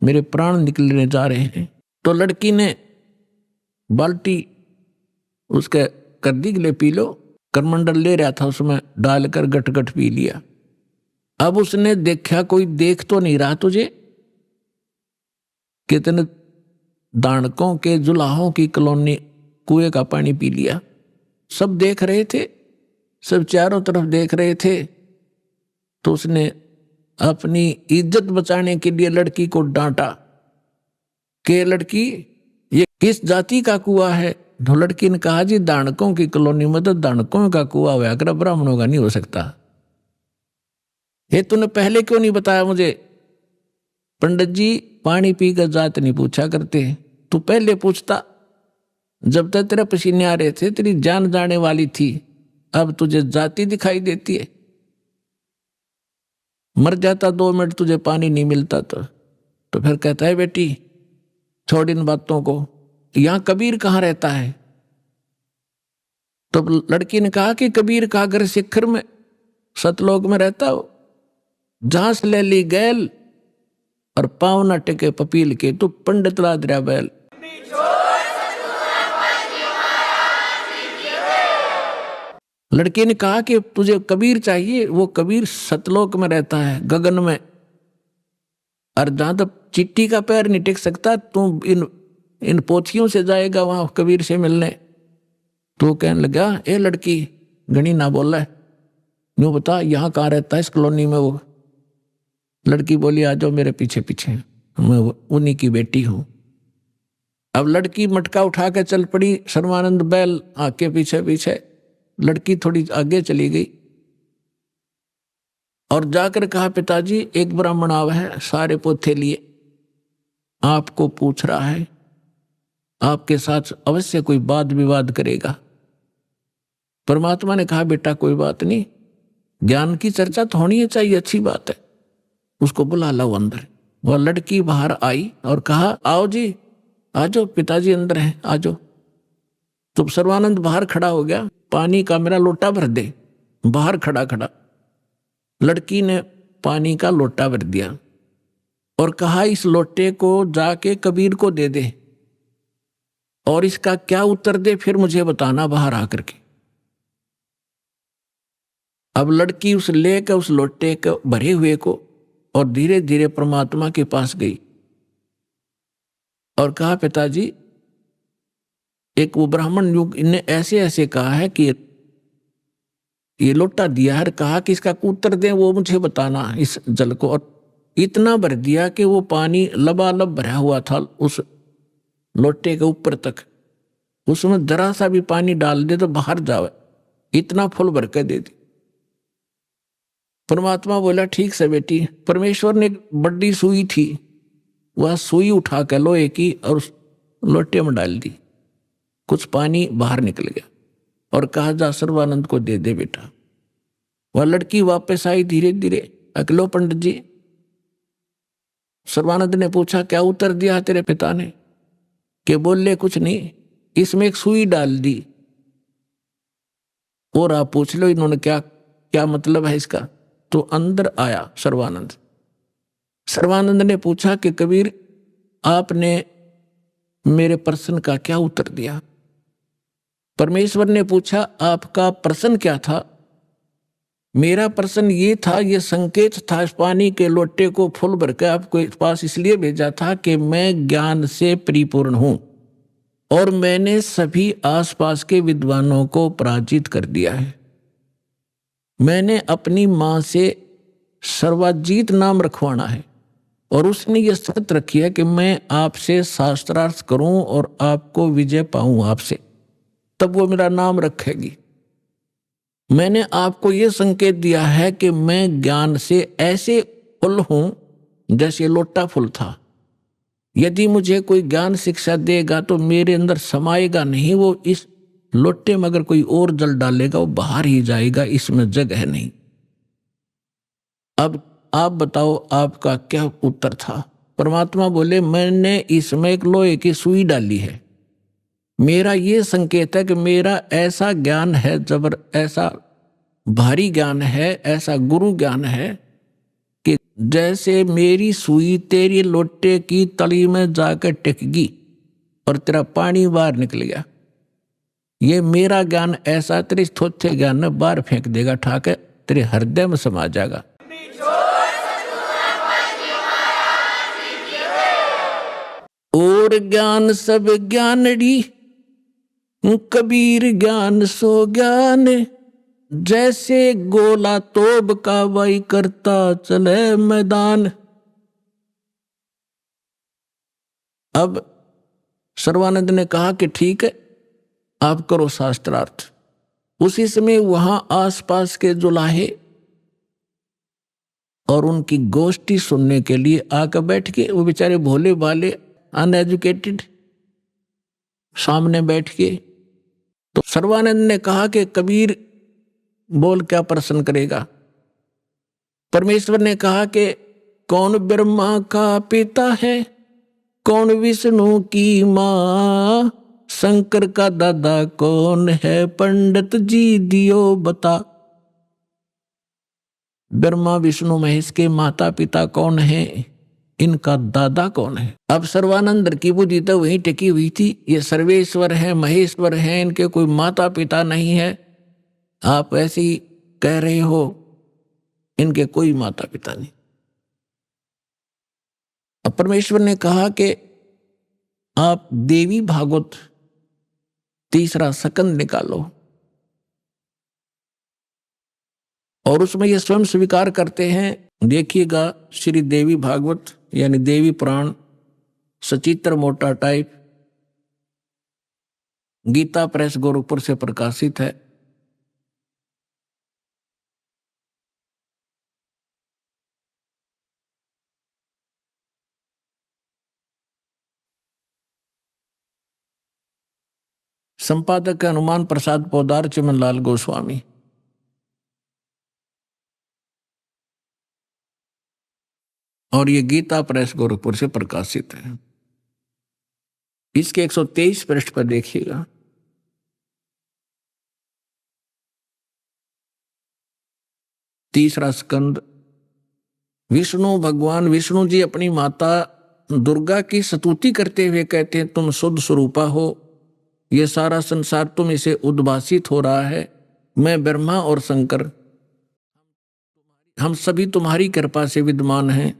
मेरे प्राण निकलने जा रहे हैं। तो लड़की ने बाल्टी उसके कर दी, ले पी लो। करमंडल ले रहा था, उसमें डालकर गट गट पी लिया। अब उसने देखा कोई देख तो नहीं रहा तुझे, कितने दानकों के जुलाहों की कॉलोनी कुएं का पानी पी लिया। सब देख रहे थे, सब चारों तरफ देख रहे थे। तो उसने अपनी इज्जत बचाने के लिए लड़की को डांटा कि लड़की ये किस जाति का कुआं है। तो लड़की ने कहा, जी दानकों की कॉलोनी में तो दानकों का कुआं हुआ कर, ब्राह्मणों का नहीं हो सकता। ये तूने पहले क्यों नहीं बताया मुझे? पंडित जी पानी पीकर जात नहीं पूछा करते, तू पहले पूछता। जब तक तेरे पसीने आ रहे थे तेरी जान जाने वाली थी, अब तुझे जाति दिखाई देती है। मर जाता 2 मिनट तुझे पानी नहीं मिलता तो फिर कहता है बेटी छोड़ इन बातों को, यहां कबीर कहाँ रहता है? तो लड़की ने कहा कि कबीर का घर शिखर में सतलोक में रहता हो, जहां से ले ली गैल और पाँव न टेके पपील के, तो पंडित लादरा बैल। लड़की ने कहा कि तुझे कबीर चाहिए, वो कबीर सतलोक में रहता है, गगन में, और जहां तक चिट्टी का पैर नहीं टिक सकता, तू इन पोथियों से जाएगा वहां कबीर से मिलने। तो कहने लगा, ए लड़की घनी ना बोला है, यूं बता यहाँ कहाँ रहता है इस कॉलोनी में वो? लड़की बोली, आ जाओ मेरे पीछे पीछे, मैं उन्हीं की बेटी हूं। अब लड़की मटका उठा के चल पड़ी, सर्वानंद बैल आके पीछे पीछे। लड़की थोड़ी आगे चली गई और जाकर कहा, पिताजी एक ब्राह्मण आवा है, सारे पोथे लिए, आपको पूछ रहा है, आपके साथ अवश्य कोई वाद विवाद करेगा। परमात्मा ने कहा, बेटा कोई बात नहीं, ज्ञान की चर्चा तो होनी है चाहिए, अच्छी बात है, उसको बुला लो अंदर। वह लड़की बाहर आई और कहा, आओ जी आ जाओ, पिताजी अंदर हैं, आ जाओ। तो सर्वानंद बाहर खड़ा हो गया, पानी का मेरा लोटा भर दे। बाहर खड़ा खड़ा लड़की ने पानी का लोटा भर दिया और कहा इस लोटे को जाके कबीर को दे दे और इसका क्या उत्तर दे फिर मुझे बताना बाहर आकर के। अब लड़की उस लेकर उस लोटे को भरे हुए को और धीरे धीरे परमात्मा के पास गई और कहा पिताजी एक वो ब्राह्मण युग ने ऐसे ऐसे कहा है कि ये लोटा दिया है, कहा कि इसका उत्तर दें वो मुझे बताना इस जल को। और इतना भर दिया कि वो पानी लबालब भरा हुआ था उस लोटे के ऊपर तक, उसमें जरा सा भी पानी डाल दे तो बाहर जावे, इतना फुल भर के दे दी। परमात्मा बोला ठीक से बेटी। परमेश्वर ने एक बड़ी सुई थी, वह सुई उठा कर लोहे की और उस लोटे में डाल दी, कुछ पानी बाहर निकल गया और कहा जा सर्वानंद को दे दे बेटा। वह लड़की वापस आई धीरे धीरे। अकलो पंडित जी, सर्वानंद ने पूछा क्या उत्तर दिया तेरे पिता ने? कि बोले कुछ नहीं, इसमें एक सुई डाल दी। और आप पूछ लो इन्होंने क्या क्या मतलब है इसका। तो अंदर आया सर्वानंद। सर्वानंद ने पूछा कि कबीर आपने मेरे प्रश्न का क्या उत्तर दिया? परमेश्वर ने पूछा आपका प्रश्न क्या था? मेरा प्रश्न ये था, ये संकेत था, इस पानी के लोटे को फुल भर के आपको पास इसलिए भेजा था कि मैं ज्ञान से परिपूर्ण हूं और मैंने सभी आसपास के विद्वानों को पराजित कर दिया है। मैंने अपनी मां से सर्वजीत नाम रखवाना है और उसने ये शर्त रखी है कि मैं आपसे शास्त्रार्थ करूं और आपको विजय पाऊं आपसे, तब वो मेरा नाम रखेगी। मैंने आपको ये संकेत दिया है कि मैं ज्ञान से ऐसे फुल हूं जैसे लोटा फुल था। यदि मुझे कोई ज्ञान शिक्षा देगा तो मेरे अंदर समाएगा नहीं, वो इस लोटे में अगर कोई और जल डालेगा वो बाहर ही जाएगा, इसमें जगह नहीं। अब आप बताओ आपका क्या उत्तर था? परमात्मा बोले मैंने इसमें एक लोहे की सुई डाली है। मेरा ये संकेत है कि मेरा ऐसा ज्ञान है, जबर ऐसा भारी ज्ञान है, ऐसा गुरु ज्ञान है कि जैसे मेरी सुई तेरी लोटे की तली में जाकर टिकेगी और तेरा पानी बाहर निकल गया। ये मेरा ज्ञान ऐसा तेरे थोथे ज्ञान में बाहर फेंक देगा, ठाके तेरे हृदय में समा जाएगा। और ज्ञान सब ज्ञानड़ी, कबीर ज्ञान सो ज्ञान, जैसे गोला तोब का वाई करता चले मैदान। अब सर्वानंद ने कहा कि ठीक है आप करो शास्त्रार्थ। उसी समय वहां आसपास के जुलाहे और उनकी गोष्ठी सुनने के लिए आकर बैठ के, वो बेचारे भोले भाले अनएजुकेटेड सामने बैठ के। तो सर्वानंद ने कहा कि कबीर बोल क्या प्रश्न करेगा? परमेश्वर ने कहा कि कौन ब्रह्मा का पिता है, कौन विष्णु की मां, शंकर का दादा कौन है, पंडित जी दियो बता। ब्रह्मा विष्णु महेश के माता पिता कौन है, इनका दादा कौन है? अब सर्वानंद की बुद्धि तो वहीं टिकी हुई थी, ये सर्वेश्वर है महेश्वर है, इनके कोई माता पिता नहीं है। आप ऐसे ही कह रहे हो, इनके कोई माता पिता नहीं। अब परमेश्वर ने कहा कि आप देवी भागवत तीसरा सकंद निकालो और उसमें ये स्वयं स्वीकार करते हैं। देखिएगा श्री देवी भागवत यानी देवी पुराण सचित्र मोटा टाइप, गीता प्रेस गोरखपुर से प्रकाशित है। संपादक है हनुमान प्रसाद पोदार, चिमनलाल गोस्वामी। और ये गीता प्रेस गोरखपुर से प्रकाशित है। इसके 123 पृष्ठ पर देखिएगा। 3 स्कंद। विष्णु भगवान विष्णु जी अपनी माता दुर्गा की स्तुति करते हुए कहते हैं, तुम शुद्ध स्वरूपा हो, ये सारा संसार तुम इसे उद्भासित हो रहा है। मैं ब्रह्मा और शंकर हम सभी तुम्हारी कृपा से विद्यमान हैं।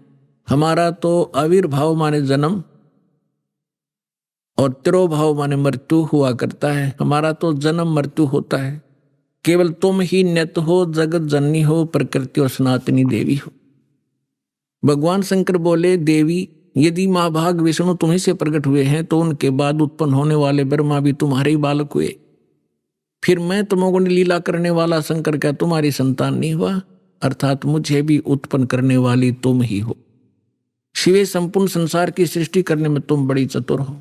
हमारा तो आविर्भाव माने जन्म और तिरोभाव माने मृत्यु हुआ करता है। हमारा तो जन्म मृत्यु होता है। केवल तुम ही नित्य हो, जगत जननी हो, प्रकृति और सनातनी देवी हो। भगवान शंकर बोले, देवी यदि महाभाग विष्णु तुम्ही से प्रकट हुए हैं तो उनके बाद उत्पन्न होने वाले ब्रह्मा भी तुम्हारे ही बालक हुए। फिर मैं तमोगुण लीला करने वाला शंकर क्या तुम्हारी संतान नहीं हुआ? अर्थात मुझे भी उत्पन्न करने वाली तुम ही हो। शिवे संपूर्ण संसार की सृष्टि करने में तुम बड़ी चतुर हो।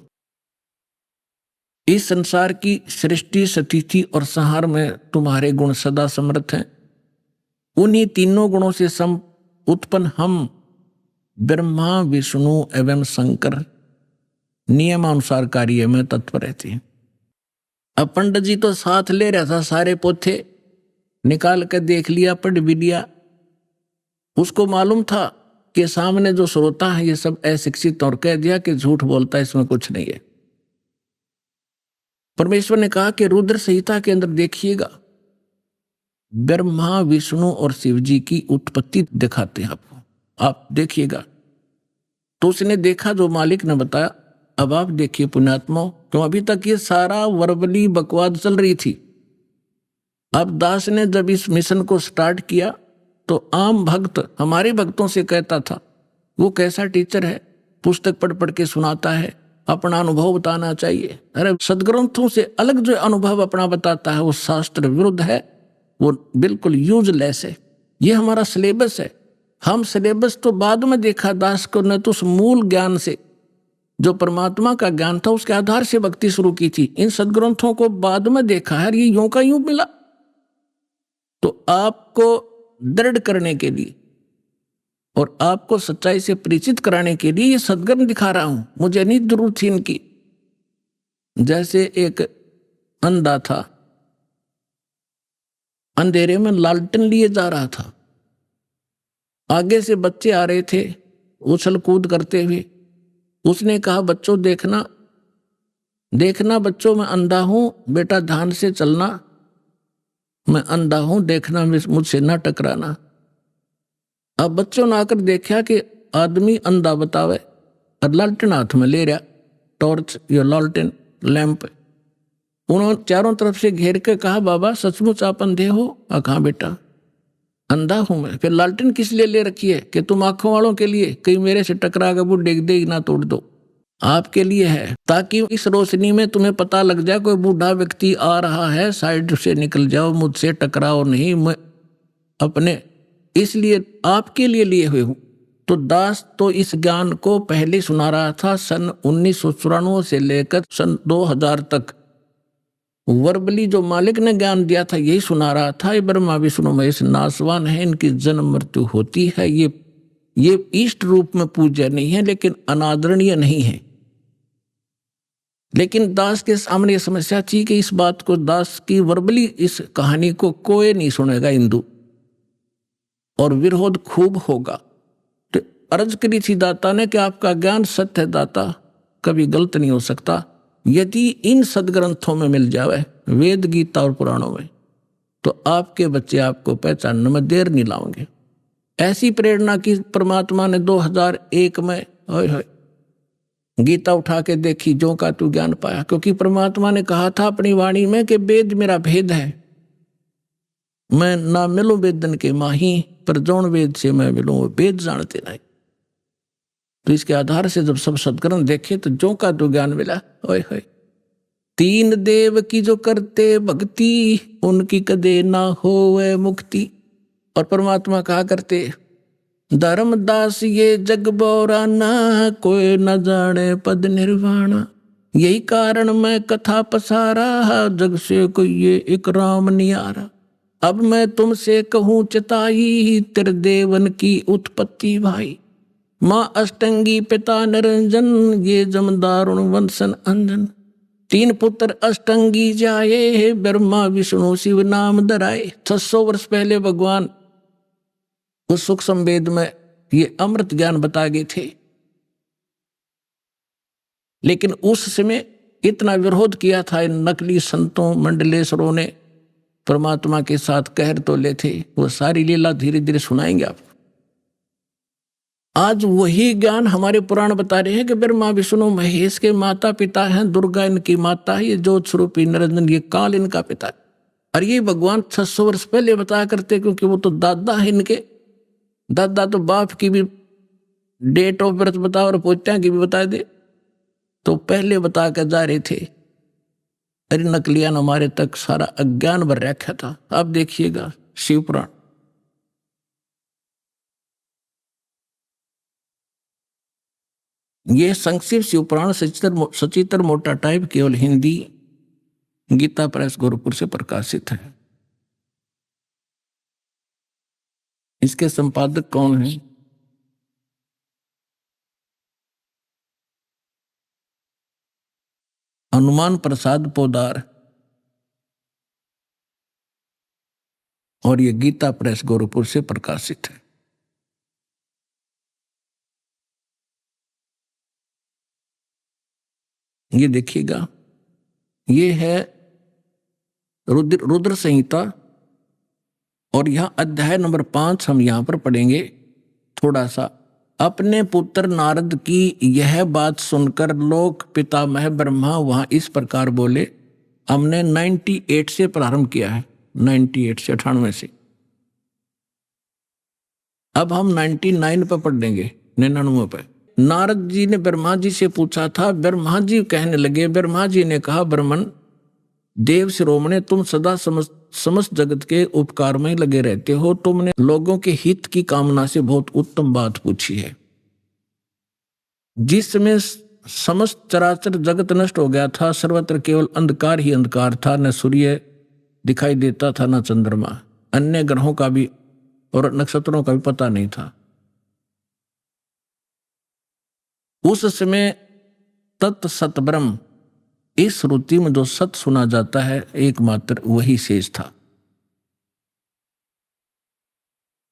इस संसार की सृष्टि, स्थिति और संहार में तुम्हारे गुण सदा समर्थ हैं। उन्हीं तीनों गुणों से उत्पन्न हम ब्रह्मा, विष्णु एवं शंकर नियमानुसार कार्य में तत्पर रहते हैं। अब पंडित जी तो साथ ले रहा था, सारे पोथे निकाल कर देख लिया, पढ़ भी लिया। उसको मालूम था कि सामने जो श्रोता है ये सब अशिक्षित, और कह दिया कि झूठ बोलता है, इसमें कुछ नहीं है। परमेश्वर ने कहा कि रुद्र संहिता के अंदर देखिएगा, ब्रह्मा, विष्णु और शिव जी की उत्पत्ति दिखाते हैं आपको, आप देखिएगा। तो उसने देखा जो मालिक ने बताया। अब आप देखिए पुण्यात्मा, क्यों अभी तक ये सारा वर्बली बकवाद चल रही थी। अब दास ने जब इस मिशन को स्टार्ट किया तो आम भक्त हमारे भक्तों से कहता था, वो कैसा टीचर है, पुस्तक पढ़ पढ़ के सुनाता है, अपना अनुभव बताना चाहिए। अरे सदग्रंथों से अलग जो अनुभव अपना बताता है वो शास्त्र विरुद्ध है, वो बिल्कुल यूजलेस है। ये हमारा सिलेबस है। हम सिलेबस तो बाद में देखा दास को, ने तो उस मूल ज्ञान से जो परमात्मा का ज्ञान था उसके आधार से भक्ति शुरू की थी। इन सदग्रंथों को बाद में देखा है, ये यूं का यूं मिला। तो आपको दृढ़ करने के लिए और आपको सच्चाई से परिचित कराने के लिए ये सदग्रंथ दिखा रहा हूं। मुझे नहीं जरूरत थी इनकी। जैसे एक अंधा था, अंधेरे में लालटेन लिए जा रहा था, आगे से बच्चे आ रहे थे उछल कूद करते हुए। उसने कहा, बच्चों देखना देखना बच्चों, मैं अंधा हूं, बेटा ध्यान से चलना, मैं अंधा हूं, देखना, मुझसे ना टकराना। अब बच्चों ने आकर देखा कि आदमी अंधा बतावे और लालटेन हाथ में ले रहा, टॉर्च या लालटेन लैंप। उन्होंने चारों तरफ से घेर के कहा, बाबा सचमुच आप अंधे हो? कहा बेटा अंधा हूं मैं। फिर लालटेन किस लिए ले रखी है? कि तुम आंखों वालों के लिए, कहीं मेरे से टकरा कर वो डेग दे ना तोड़ दो। आपके लिए है, ताकि इस रोशनी में तुम्हें पता लग जाए कोई बूढ़ा व्यक्ति आ रहा है, साइड से निकल जाओ, मुझसे टकराओ नहीं, मैं अपने इसलिए आपके लिए हुए हूं। तो दास तो इस ज्ञान को पहले सुना रहा था। सन 1994 से लेकर सन 2000 तक वर्बली जो मालिक ने ज्ञान दिया था यही सुना रहा था। ये ब्रह्मा विष्णु महेश नासवान है, इनकी जन्म मृत्यु होती है। ये इष्ट रूप में पूज्य नहीं है, लेकिन अनादरणीय नहीं है। लेकिन दास के सामने ये समस्या थी कि इस बात को, दास की वर्बली इस कहानी को कोई नहीं सुनेगा हिंदू, और विरोध खूब होगा। तो अर्ज करी थी दाता ने कि आपका ज्ञान सत्य है दाता, कभी गलत नहीं हो सकता। यदि इन सदग्रंथों में मिल जावे, वेद गीता और पुराणों में, तो आपके बच्चे आपको पहचानने में देर नहीं लाओगे। ऐसी प्रेरणा की परमात्मा ने 2001 में गीता उठा के देखी, जो का तू ज्ञान पाया। क्योंकि परमात्मा ने कहा था अपनी वाणी में कि वेद मेरा भेद है, मैं ना मिलूं वेदन के माही, पर जौन वेद से मैं मिलूं वो वेद जानते नहीं। तो इसके आधार से जब सब सदग्रंथ देखे तो जो का तो ज्ञान मिला। ओए होए, 3 देव की जो करते भक्ति, उनकी कदे ना होवे मुक्ति। और परमात्मा कहा करते, धर्मदास ये जग बोराना, कोई न जाने पद निर्वाणा। यही कारण मैं कथा पसारा, जग से कोई ये एक राम नियारा। अब मैं तुमसे कहूँ चिताई, त्रिदेवन की उत्पत्ति भाई। माँ अष्टंगी पिता निरंजन, ये जमदारुण वंशन अंजन। 3 पुत्र अष्टंगी जाए, ब्रह्मा विष्णु शिव नाम धराए। 600 वर्ष पहले भगवान उस सूक्ष्म वेद में ये अमृत ज्ञान बता गए थे। लेकिन उस समय इतना विरोध किया था इन नकली संतों मंडलेश्वरों ने, परमात्मा के साथ कहर तोले थे। वो सारी लीला धीरे धीरे सुनाएंगे आप। आज वही ज्ञान हमारे पुराण बता रहे हैं कि ब्रह्मा विष्णु महेश के माता पिता हैं, दुर्गा इनकी माता है, ये ज्योत स्वरूपी निरंजन ये काल इनका पिता है। और ये भगवान 600 वर्ष पहले बताया करते, क्योंकि वो तो दादा है इनके। दादा तो बाप की भी डेट ऑफ बर्थ बता और पोत्या की भी बता दे, तो पहले बता कर जा रहे थे। अरे नकलियान हमारे तक सारा अज्ञान भर रखा था। आप देखिएगा शिव पुराण, ये संक्षिप्त शिव पुराण सचित्र मोटा टाइप केवल हिंदी गीता प्रेस गोरखपुर से प्रकाशित है। इसके संपादक कौन है? हनुमान प्रसाद पोदार, और ये गीता प्रेस गोरखपुर से प्रकाशित है। ये देखिएगा, ये है रुद्र संहिता, और यहां अध्याय नंबर 5 हम यहां पर पढ़ेंगे थोड़ा सा। अपने पुत्र नारद की यह बात सुनकर लोक पितामह ब्रह्मा वहां इस प्रकार बोले। हमने 98 से प्रारंभ किया है, 98 से 98 से। अब हम 99 पर पढ़ देंगे, 99 पर। नारद जी ने ब्रह्मा जी से पूछा था। ब्रह्मा जी कहने लगे, ब्रह्मा जी ने कहा, ब्रह्मन देव शिरोमणे, तुम सदा समस्त जगत के उपकार में लगे रहते हो। तुमने लोगों के हित की कामना से बहुत उत्तम बात पूछी है। जिसमें समस्त चराचर जगत नष्ट हो गया था, सर्वत्र केवल अंधकार ही अंधकार था, न सूर्य दिखाई देता था न चंद्रमा, अन्य ग्रहों का भी और नक्षत्रों का भी पता नहीं था। उस समय तत् सत ब्रह्म, इस श्रुति में जो सत सुना जाता है एकमात्र वही शेष था।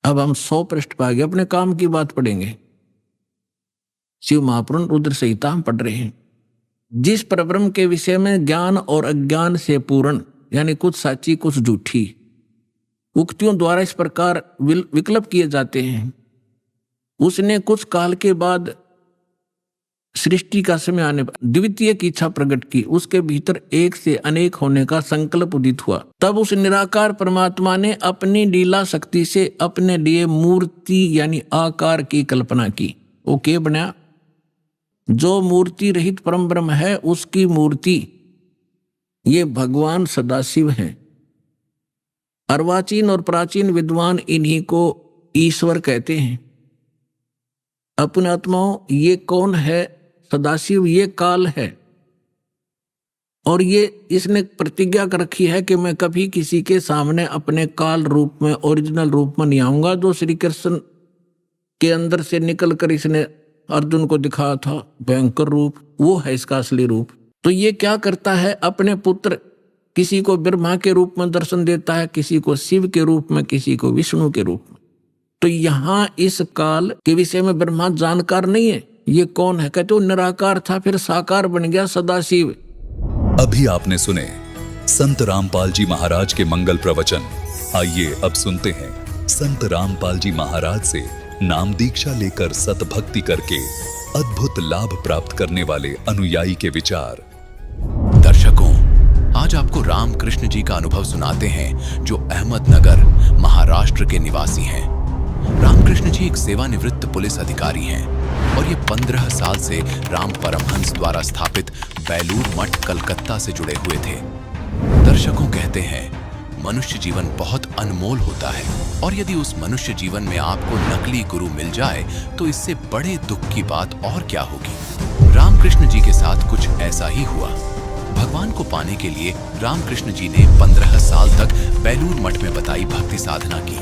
अब हम 100 पृष्ठ पर आगे अपने काम की बात पढ़ेंगे। शिव महापुराण रुद्र संहिता हम पढ़ रहे हैं। जिस परब्रह्म के विषय में ज्ञान और अज्ञान से पूर्ण, यानी कुछ साची कुछ झूठी उक्तियों द्वारा इस प्रकार विकल्प किए जाते हैं, उसने कुछ काल के बाद सृष्टि का समय आने पर द्वितीय की इच्छा प्रकट की। उसके भीतर एक से अनेक होने का संकल्प उदित हुआ। तब उस निराकार परमात्मा ने अपनी लीला शक्ति से अपने लिए मूर्ति यानी आकार की कल्पना की। वो क्या बना? जो मूर्ति रहित परम ब्रह्म है उसकी मूर्ति ये भगवान सदाशिव हैं। अर्वाचीन और प्राचीन विद्वान इन्हीं को ईश्वर कहते हैं। अपने आत्माओं, ये कौन है? सदाशिव ये काल है, और ये इसने प्रतिज्ञा कर रखी है कि मैं कभी किसी के सामने अपने काल रूप में, ओरिजिनल रूप में नहीं आऊंगा। जो श्री कृष्ण के अंदर से निकलकर इसने अर्जुन को दिखाया था भयंकर रूप, वो है इसका असली रूप। तो ये क्या करता है? अपने पुत्र किसी को ब्रह्मा के रूप में दर्शन देता है, किसी को शिव के रूप में, किसी को विष्णु के रूप में। तो यहां इस काल के विषय में ब्रह्मा जानकार नहीं है। ये कौन है? कहते वो निराकार था, फिर साकार बन गया सदाशिव। अभी आपने सुने संत रामपाल जी महाराज के मंगल प्रवचन। आइए अब सुनते हैं संत रामपाल जी महाराज से नाम दीक्षा लेकर सतभक्ति करके अद्भुत लाभ प्राप्त करने वाले अनुयायी के विचार। दर्शकों, आज आपको रामकृष्ण जी का अनुभव सुनाते हैं, जो अहमदनगर महाराष्ट्र के निवासी हैं। रामकृष्ण जी एक सेवानिवृत्त पुलिस अधिकारी हैं और ये 15 साल से राम परमहंस द्वारा स्थापित बेलूर मठ कलकत्ता से जुड़े हुए थे। दर्शकों कहते हैं, मनुष्य जीवन बहुत अनमोल होता है, और यदि उस मनुष्य जीवन में आपको नकली गुरु मिल जाए तो इससे बड़े दुख की बात और क्या होगी। रामकृष्ण जी के साथ कुछ ऐसा ही हुआ। भगवान को पाने के लिए रामकृष्ण जी ने 15 साल तक बेलूर मठ में बताई भक्ति साधना की,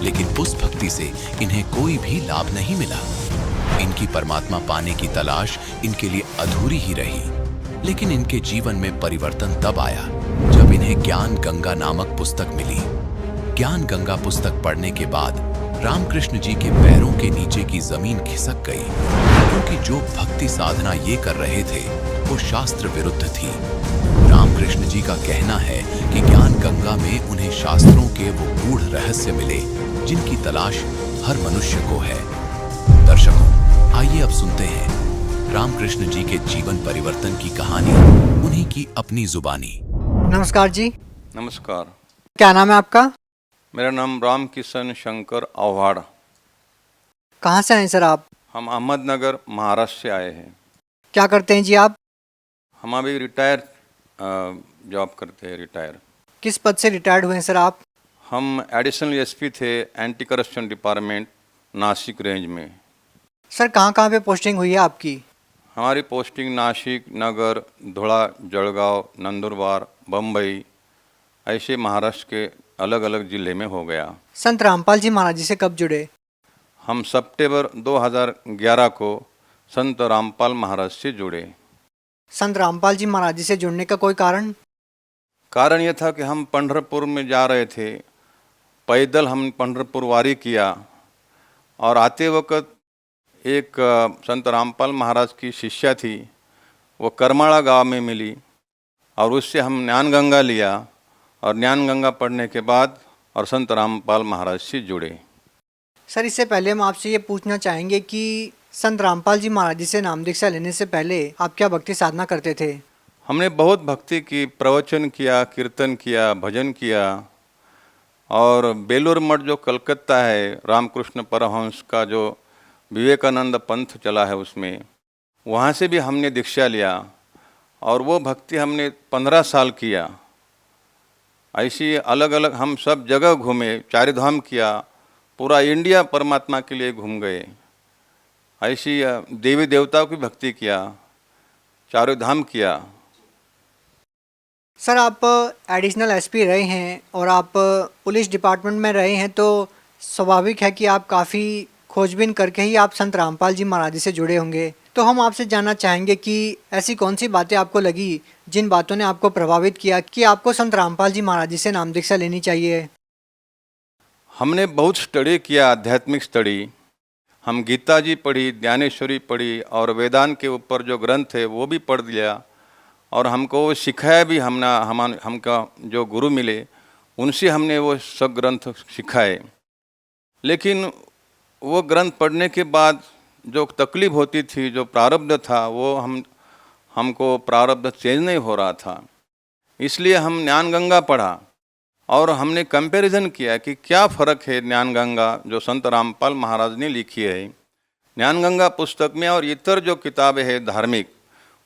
लेकिन उस भक्ति से इन्हें कोई भी लाभ नहीं मिला। इनकी परमात्मा पाने की तलाश इनके लिए अधूरी ही रही। लेकिन इनके जीवन में परिवर्तन तब आया जब इन्हें ज्ञान गंगा नामक पुस्तक मिली। ज्ञान गंगा पुस्तक पढ़ने के बाद रामकृष्ण जी के पैरों के नीचे की जमीन खिसक गई, क्योंकि जो भक्ति साधना ये कर रहे थे वो शास्त्र विरुद्ध थी। रामकृष्ण जी का कहना है कि ज्ञान गंगा में उन्हें शास्त्रों के वो गूढ़ रहस्य मिले जिनकी तलाश हर मनुष्य को है। दर्शकों, आइए अब सुनते हैं रामकृष्ण जी के जीवन परिवर्तन की कहानी, उन्हीं की अपनी जुबानी। नमस्कार जी। नमस्कार। क्या नाम है आपका? मेरा नाम राम किशन शंकर आव्हाड़। कहाँ से आए सर आप? हम अहमदनगर महाराष्ट्र से आए हैं। क्या करते हैं जी आप? हम अभी रिटायर जॉब करते हैं। रिटायर। किस पद से रिटायर्ड हुए हैं सर आप? हम एडिशनल एसपी थे anti corruption department Nashik range में। सर कहाँ कहाँ पे पोस्टिंग हुई है आपकी? हमारी पोस्टिंग नासिक, नगर, धुला, जलगांव, नंदुरबार, बम्बई, ऐसे महाराष्ट्र के अलग अलग जिले में हो गया। संत रामपाल जी महाराज जी से कब जुड़े? हम सितंबर 2011 को संत रामपाल महाराज से जुड़े। संत रामपाल जी महाराज जी से जुड़ने का कोई कारण? कारण यह था कि हम पंढरपुर में जा रहे थे, पैदल हम पंढरपुर वारी किया और आते वक्त एक संत रामपाल महाराज की शिष्या थी, वो करमाड़ा गांव में मिली और उससे हम ज्ञान गंगा लिया और ज्ञान गंगा पढ़ने के बाद और संत रामपाल महाराज से जुड़े। सर इससे पहले हम आपसे ये पूछना चाहेंगे कि संत रामपाल जी महाराज जी से नाम दीक्षा लेने से पहले आप क्या भक्ति साधना करते थे? हमने बहुत भक्ति की, प्रवचन किया, कीर्तन किया, भजन किया और बेलूर मठ जो कलकत्ता है, रामकृष्ण परमहंस का जो विवेकानंद पंथ चला है उसमें, वहाँ से भी हमने दीक्षा लिया और वो भक्ति हमने 15 साल किया। ऐसी अलग अलग हम सब जगह घूमे, चारिधाम किया, पूरा इंडिया परमात्मा के लिए घूम गए। ऐसी देवी देवताओं की भक्ति किया, चारों धाम किया। सर आप एडिशनल एसपी रहे हैं और आप पुलिस डिपार्टमेंट में रहे हैं, तो स्वाभाविक है कि आप काफ़ी खोजबीन करके ही आप संत रामपाल जी महाराज जी से जुड़े होंगे। तो हम आपसे जानना चाहेंगे कि ऐसी कौन सी बातें आपको लगी जिन बातों ने आपको प्रभावित किया कि आपको संत रामपाल जी महाराज जी से नाम दीक्षा लेनी चाहिए? हमने बहुत स्टडी किया, आध्यात्मिक स्टडी। हम गीता जी पढ़ी, ज्ञानेश्वरी पढ़ी और वेदांत के ऊपर जो ग्रंथ है वो भी पढ़ लिया और हमको वो सिखाया भी। हमका जो गुरु मिले उनसे हमने वो सब ग्रंथ सिखाए। लेकिन वो ग्रंथ पढ़ने के बाद जो तकलीफ होती थी, जो प्रारब्ध था, वो हमको प्रारब्ध चेंज नहीं हो रहा था। इसलिए हम ज्ञान गंगा पढ़ा और हमने कंपैरिजन किया कि क्या फ़र्क है ज्ञान गंगा जो संत रामपाल महाराज ने लिखी है, ज्ञान गंगा पुस्तक में और इतर जो किताबें हैं धार्मिक,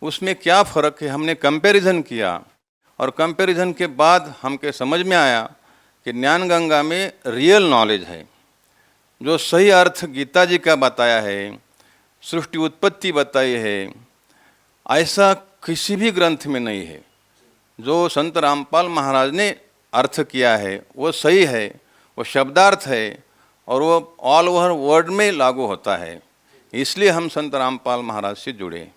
उसमें क्या फ़र्क है। हमने कंपैरिजन किया और कंपैरिजन के बाद हमके समझ में आया कि ज्ञान गंगा में रियल नॉलेज है, जो सही अर्थ गीता जी का बताया है, सृष्टि उत्पत्ति बताई है, ऐसा किसी भी ग्रंथ में नहीं है। जो संत रामपाल महाराज ने अर्थ किया है वो सही है, वो शब्दार्थ है और वो ऑल ओवर वर्ल्ड में लागू होता है। इसलिए हम संत रामपाल महाराज से जुड़े।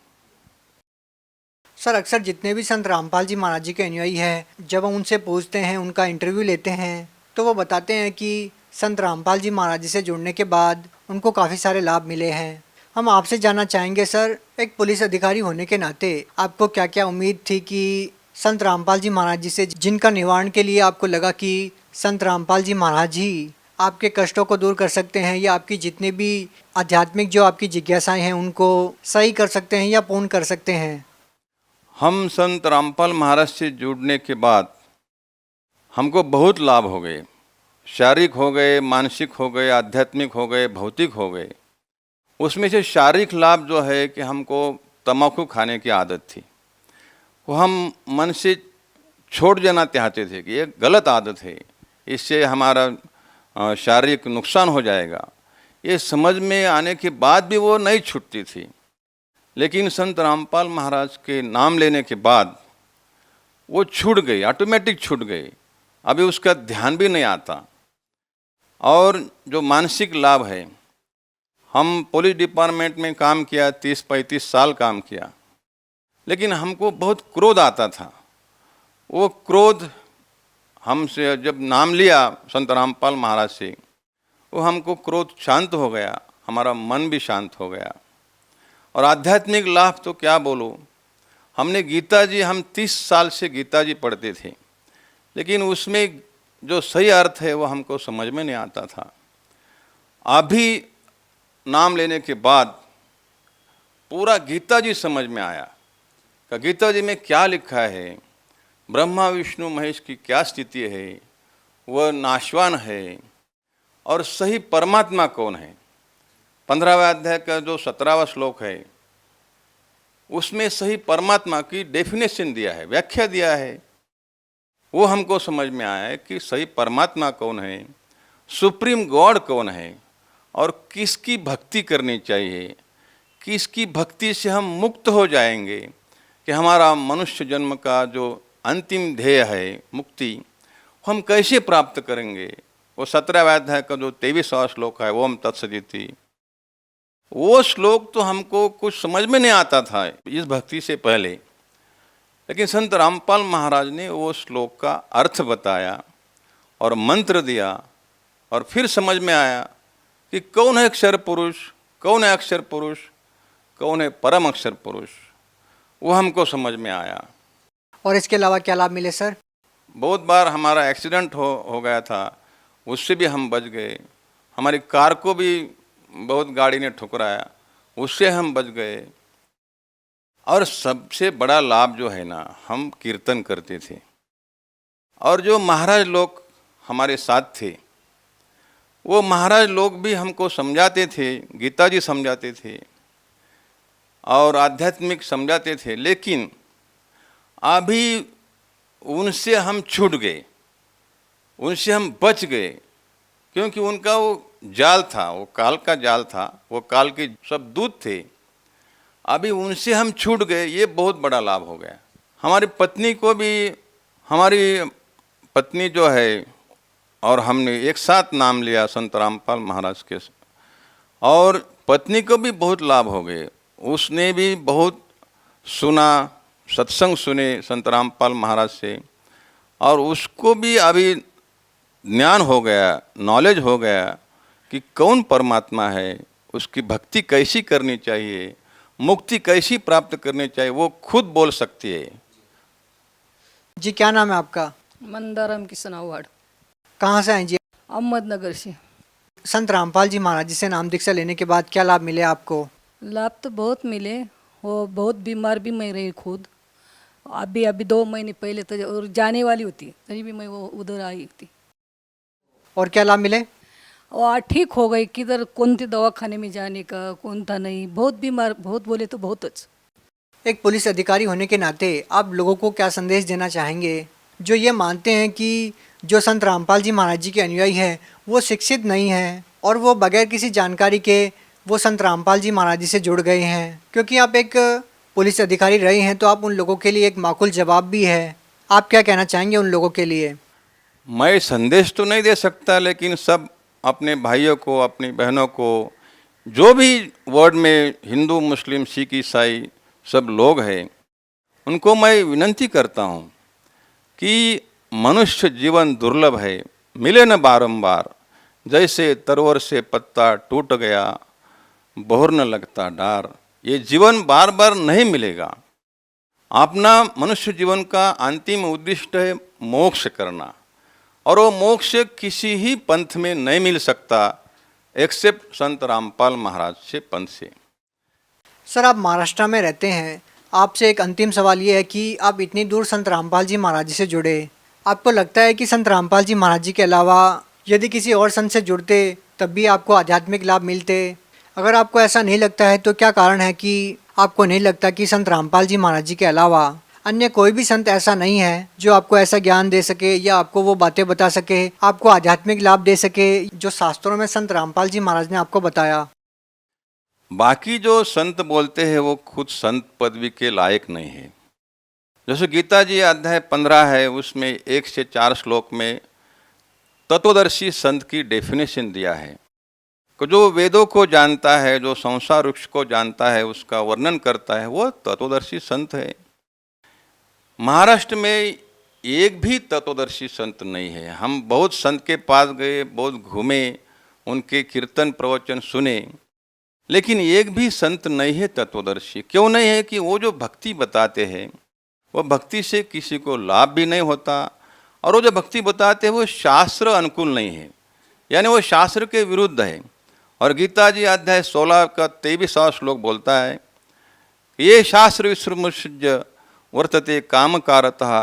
सर अक्सर जितने भी संत रामपाल जी महाराज जी के अनुयायी हैं, जब हम उनसे पूछते हैं, उनका इंटरव्यू लेते हैं, तो वो बताते हैं कि संत रामपाल जी महाराज जी से जुड़ने के बाद उनको काफ़ी सारे लाभ मिले हैं। हम आपसे जानना चाहेंगे सर, एक पुलिस अधिकारी होने के नाते आपको क्या क्या उम्मीद थी कि संत रामपाल जी महाराज जी से, जिनका निवारण के लिए आपको लगा कि संत रामपाल जी महाराज ही आपके कष्टों को दूर कर सकते हैं या आपकी जितनी भी आध्यात्मिक जो आपकी जिज्ञासाएं हैं उनको सही कर सकते हैं या पूर्ण कर सकते हैं? हम संत रामपाल महाराज से जुड़ने के बाद हमको बहुत लाभ हो गए। शारीरिक हो गए, मानसिक हो गए, आध्यात्मिक हो गए, भौतिक हो गए। उसमें से शारीरिक लाभ जो है कि हमको तम्बाकू खाने की आदत थी, वो हम मन से छोड़ देना चाहते थे कि ये गलत आदत है, इससे हमारा शारीरिक नुकसान हो जाएगा। ये समझ में आने के बाद भी वो नहीं छूटती थी। लेकिन संत रामपाल महाराज के नाम लेने के बाद वो छूट गई, ऑटोमेटिक छूट गई। अभी उसका ध्यान भी नहीं आता। और जो मानसिक लाभ है, हम पुलिस डिपार्टमेंट में काम किया, 30-35 साल काम किया, लेकिन हमको बहुत क्रोध आता था। वो क्रोध हमसे जब नाम लिया संत रामपाल महाराज से, वो हमको क्रोध शांत हो गया, हमारा मन भी शांत हो गया। और आध्यात्मिक लाभ तो क्या बोलूं, हमने गीता जी, हम 30 साल से गीता जी पढ़ते थे, लेकिन उसमें जो सही अर्थ है वो हमको समझ में नहीं आता था। अभी नाम लेने के बाद पूरा गीता जी समझ में आया कि गीता जी में क्या लिखा है, ब्रह्मा विष्णु महेश की क्या स्थिति है, वह नाशवान है, और सही परमात्मा कौन है। 15वें अध्याय का जो 17वां श्लोक है उसमें सही परमात्मा की डेफिनेशन दिया है, व्याख्या दिया है। वो हमको समझ में आया है कि सही परमात्मा कौन है, सुप्रीम गॉड कौन है, और किसकी भक्ति करनी चाहिए, किसकी भक्ति से हम मुक्त हो जाएंगे, कि हमारा मनुष्य जन्म का जो अंतिम ध्येय है मुक्ति, हम कैसे प्राप्त करेंगे। वो 17वें अध्याय का जो 23वां श्लोक है, वो हम तत्सदिति, वो श्लोक तो हमको कुछ समझ में नहीं आता था इस भक्ति से पहले, लेकिन संत रामपाल महाराज ने वो श्लोक का अर्थ बताया और मंत्र दिया, और फिर समझ में आया कि कौन है अक्षर पुरुष, कौन है अक्षर पुरुष, कौन है परम अक्षर पुरुष, वो हमको समझ में आया। और इसके अलावा क्या लाभ मिले सर? बहुत बार हमारा एक्सीडेंट हो गया था, उससे भी हम बच गए। हमारी कार को भी बहुत गाड़ी ने ठुकराया, उससे हम बच गए। और सबसे बड़ा लाभ जो है ना, हम कीर्तन करते थे, और जो महाराज लोग हमारे साथ थे, वो महाराज लोग भी हमको समझाते थे, गीता जी समझाते थे और आध्यात्मिक समझाते थे, लेकिन अभी उनसे हम छूट गए, उनसे हम बच गए, क्योंकि उनका वो जाल था, वो काल का जाल था, वो काल के सब दूत थे। अभी उनसे हम छूट गए, ये बहुत बड़ा लाभ हो गया। हमारी पत्नी को भी, हमारी पत्नी जो है और हमने एक साथ नाम लिया संत रामपाल महाराज के, और पत्नी को भी बहुत लाभ हो गए। उसने भी बहुत सुना, सत्संग सुने संत रामपाल महाराज से, और उसको भी अभी ज्ञान हो गया, नॉलेज हो गया कि कौन परमात्मा है, उसकी भक्ति कैसी करनी चाहिए, मुक्ति कैसी प्राप्त करनी चाहिए, वो खुद बोल सकती है। जी क्या नाम है आपका? मंदाराम किशन आव्हाड, कहाँ से आए जी? अहमदनगर से। संत रामपाल जी महाराज जी से नाम दीक्षा लेने के बाद क्या लाभ मिले आपको? लाभ तो बहुत मिले, वो बहुत बीमार भी मैं रही खुद, अभी 2 महीने पहले तो, और जाने वाली होती तभी भी मैं वो उधर आई थी। और क्या लाभ मिले? और ठीक हो गई, किधर कौन सी दवाखाने में जाने का, कौन था नहीं, बहुत बीमार, बहुत बोले तो बहुत अच्छा। एक पुलिस अधिकारी होने के नाते आप लोगों को क्या संदेश देना चाहेंगे, जो ये मानते हैं कि जो संत रामपाल जी महाराज जी के अनुयायी हैं वो शिक्षित नहीं हैं, और वो बगैर किसी जानकारी के वो संत रामपाल जी महाराज जी से जुड़ गए हैं? क्योंकि आप एक पुलिस अधिकारी रहे हैं, तो आप उन लोगों के लिए एक माकूल जवाब भी है। आप क्या कहना चाहेंगे उन लोगों के लिए? मैं संदेश तो नहीं दे सकता, लेकिन सब अपने भाइयों को, अपनी बहनों को, जो भी वर्ल्ड में हिंदू, मुस्लिम, सिख, ईसाई सब लोग हैं, उनको मैं विनती करता हूँ कि मनुष्य जीवन दुर्लभ है, मिले न बारंबार, जैसे तरवर से पत्ता टूट गया, बोहर न लगता डार। ये जीवन बार बार नहीं मिलेगा। अपना मनुष्य जीवन का अंतिम उद्देश्य है मोक्ष करना, और वो मोक्ष किसी ही पंथ में नहीं मिल सकता एक्सेप्ट संत रामपाल महाराज से पंथ से। सर आप महाराष्ट्र में रहते हैं, आपसे एक अंतिम सवाल ये है कि आप इतनी दूर संत रामपाल जी महाराज जी से जुड़े, आपको लगता है कि संत रामपाल जी महाराज जी के अलावा यदि किसी और संत से जुड़ते तब भी आपको आध्यात्मिक लाभ मिलते? अगर आपको ऐसा नहीं लगता है तो क्या कारण है कि आपको नहीं लगता कि संत रामपाल जी महाराज जी के अलावा अन्य कोई भी संत ऐसा नहीं है जो आपको ऐसा ज्ञान दे सके, या आपको वो बातें बता सके, आपको आध्यात्मिक लाभ दे सके जो शास्त्रों में संत रामपाल जी महाराज ने आपको बताया? बाकी जो संत बोलते हैं वो खुद संत पदवी के लायक नहीं है। जैसे गीता जी अध्याय 15 है, उसमें 1 से 4 श्लोक में तत्वदर्शी संत की डेफिनेशन दिया है कि जो वेदों को जानता है, जो संसार वृक्ष को जानता है, उसका वर्णन करता है, वो तत्वदर्शी संत है। महाराष्ट्र में एक भी तत्वदर्शी संत नहीं है। हम बहुत संत के पास गए, बहुत घूमे, उनके कीर्तन प्रवचन सुने, लेकिन एक भी संत नहीं है तत्वदर्शी। क्यों नहीं है? कि वो जो भक्ति बताते हैं वो भक्ति से किसी को लाभ भी नहीं होता, और वो जो भक्ति बताते हैं वो शास्त्र अनुकूल नहीं है, यानी वो शास्त्र के विरुद्ध है। और गीता जी अध्याय 16 का 23वां श्लोक बोलता है, ये शास्त्र विसृमुष्य वर्तते कामकारतः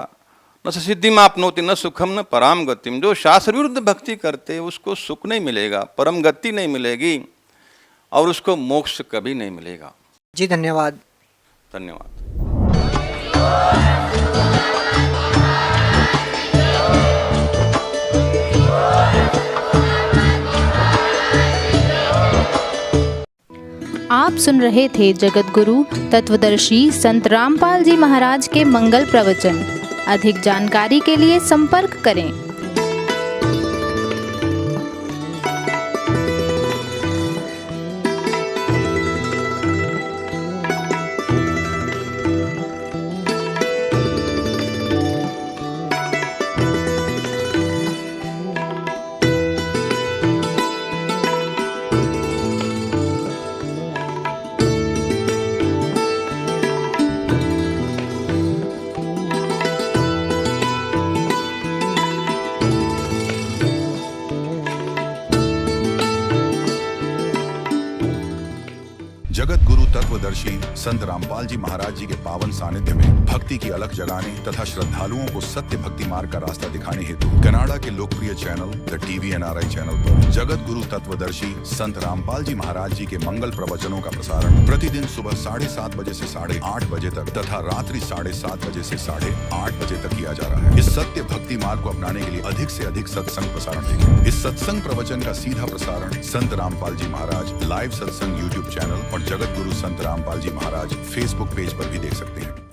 न सिद्धिम आपनोति न सुखम न पराम गतिम। जो शास्त्र विरुद्ध भक्ति करते उसको सुख नहीं मिलेगा, परम गति नहीं मिलेगी, और उसको मोक्ष कभी नहीं मिलेगा। जी धन्यवाद। धन्यवाद। आप सुन रहे थे जगत गुरु तत्वदर्शी संत रामपाल जी महाराज के मंगल प्रवचन। अधिक जानकारी के लिए संपर्क करें। जगत गुरु तत्वदर्शी संत रामपाल जी महाराज जी के पावन सानिध्य में भक्ति की अलख जगाने तथा श्रद्धालुओं को सत्य भक्ति मार्ग का रास्ता दिखाने हेतु कनाडा के लोकप्रिय channel the TV NRI channel पर जगत गुरु तत्वदर्शी संत रामपाल जी महाराज जी के मंगल प्रवचनों का प्रसारण प्रतिदिन सुबह 7:30 बजे से 8:30 बजे तक तथा रात्रि 7:30 बजे से 8:30 बजे तक किया जा रहा है। इस सत्य भक्ति मार्ग को अपनाने के लिए अधिक से अधिक सत्संग प्रसारण देखें। इस सत्संग प्रवचन का सीधा प्रसारण संत रामपाल जी महाराज लाइव सत्संग YouTube चैनल और जगत गुरु संत रामपाल जी महाराज फेसबुक पेज पर भी देख सकते हैं।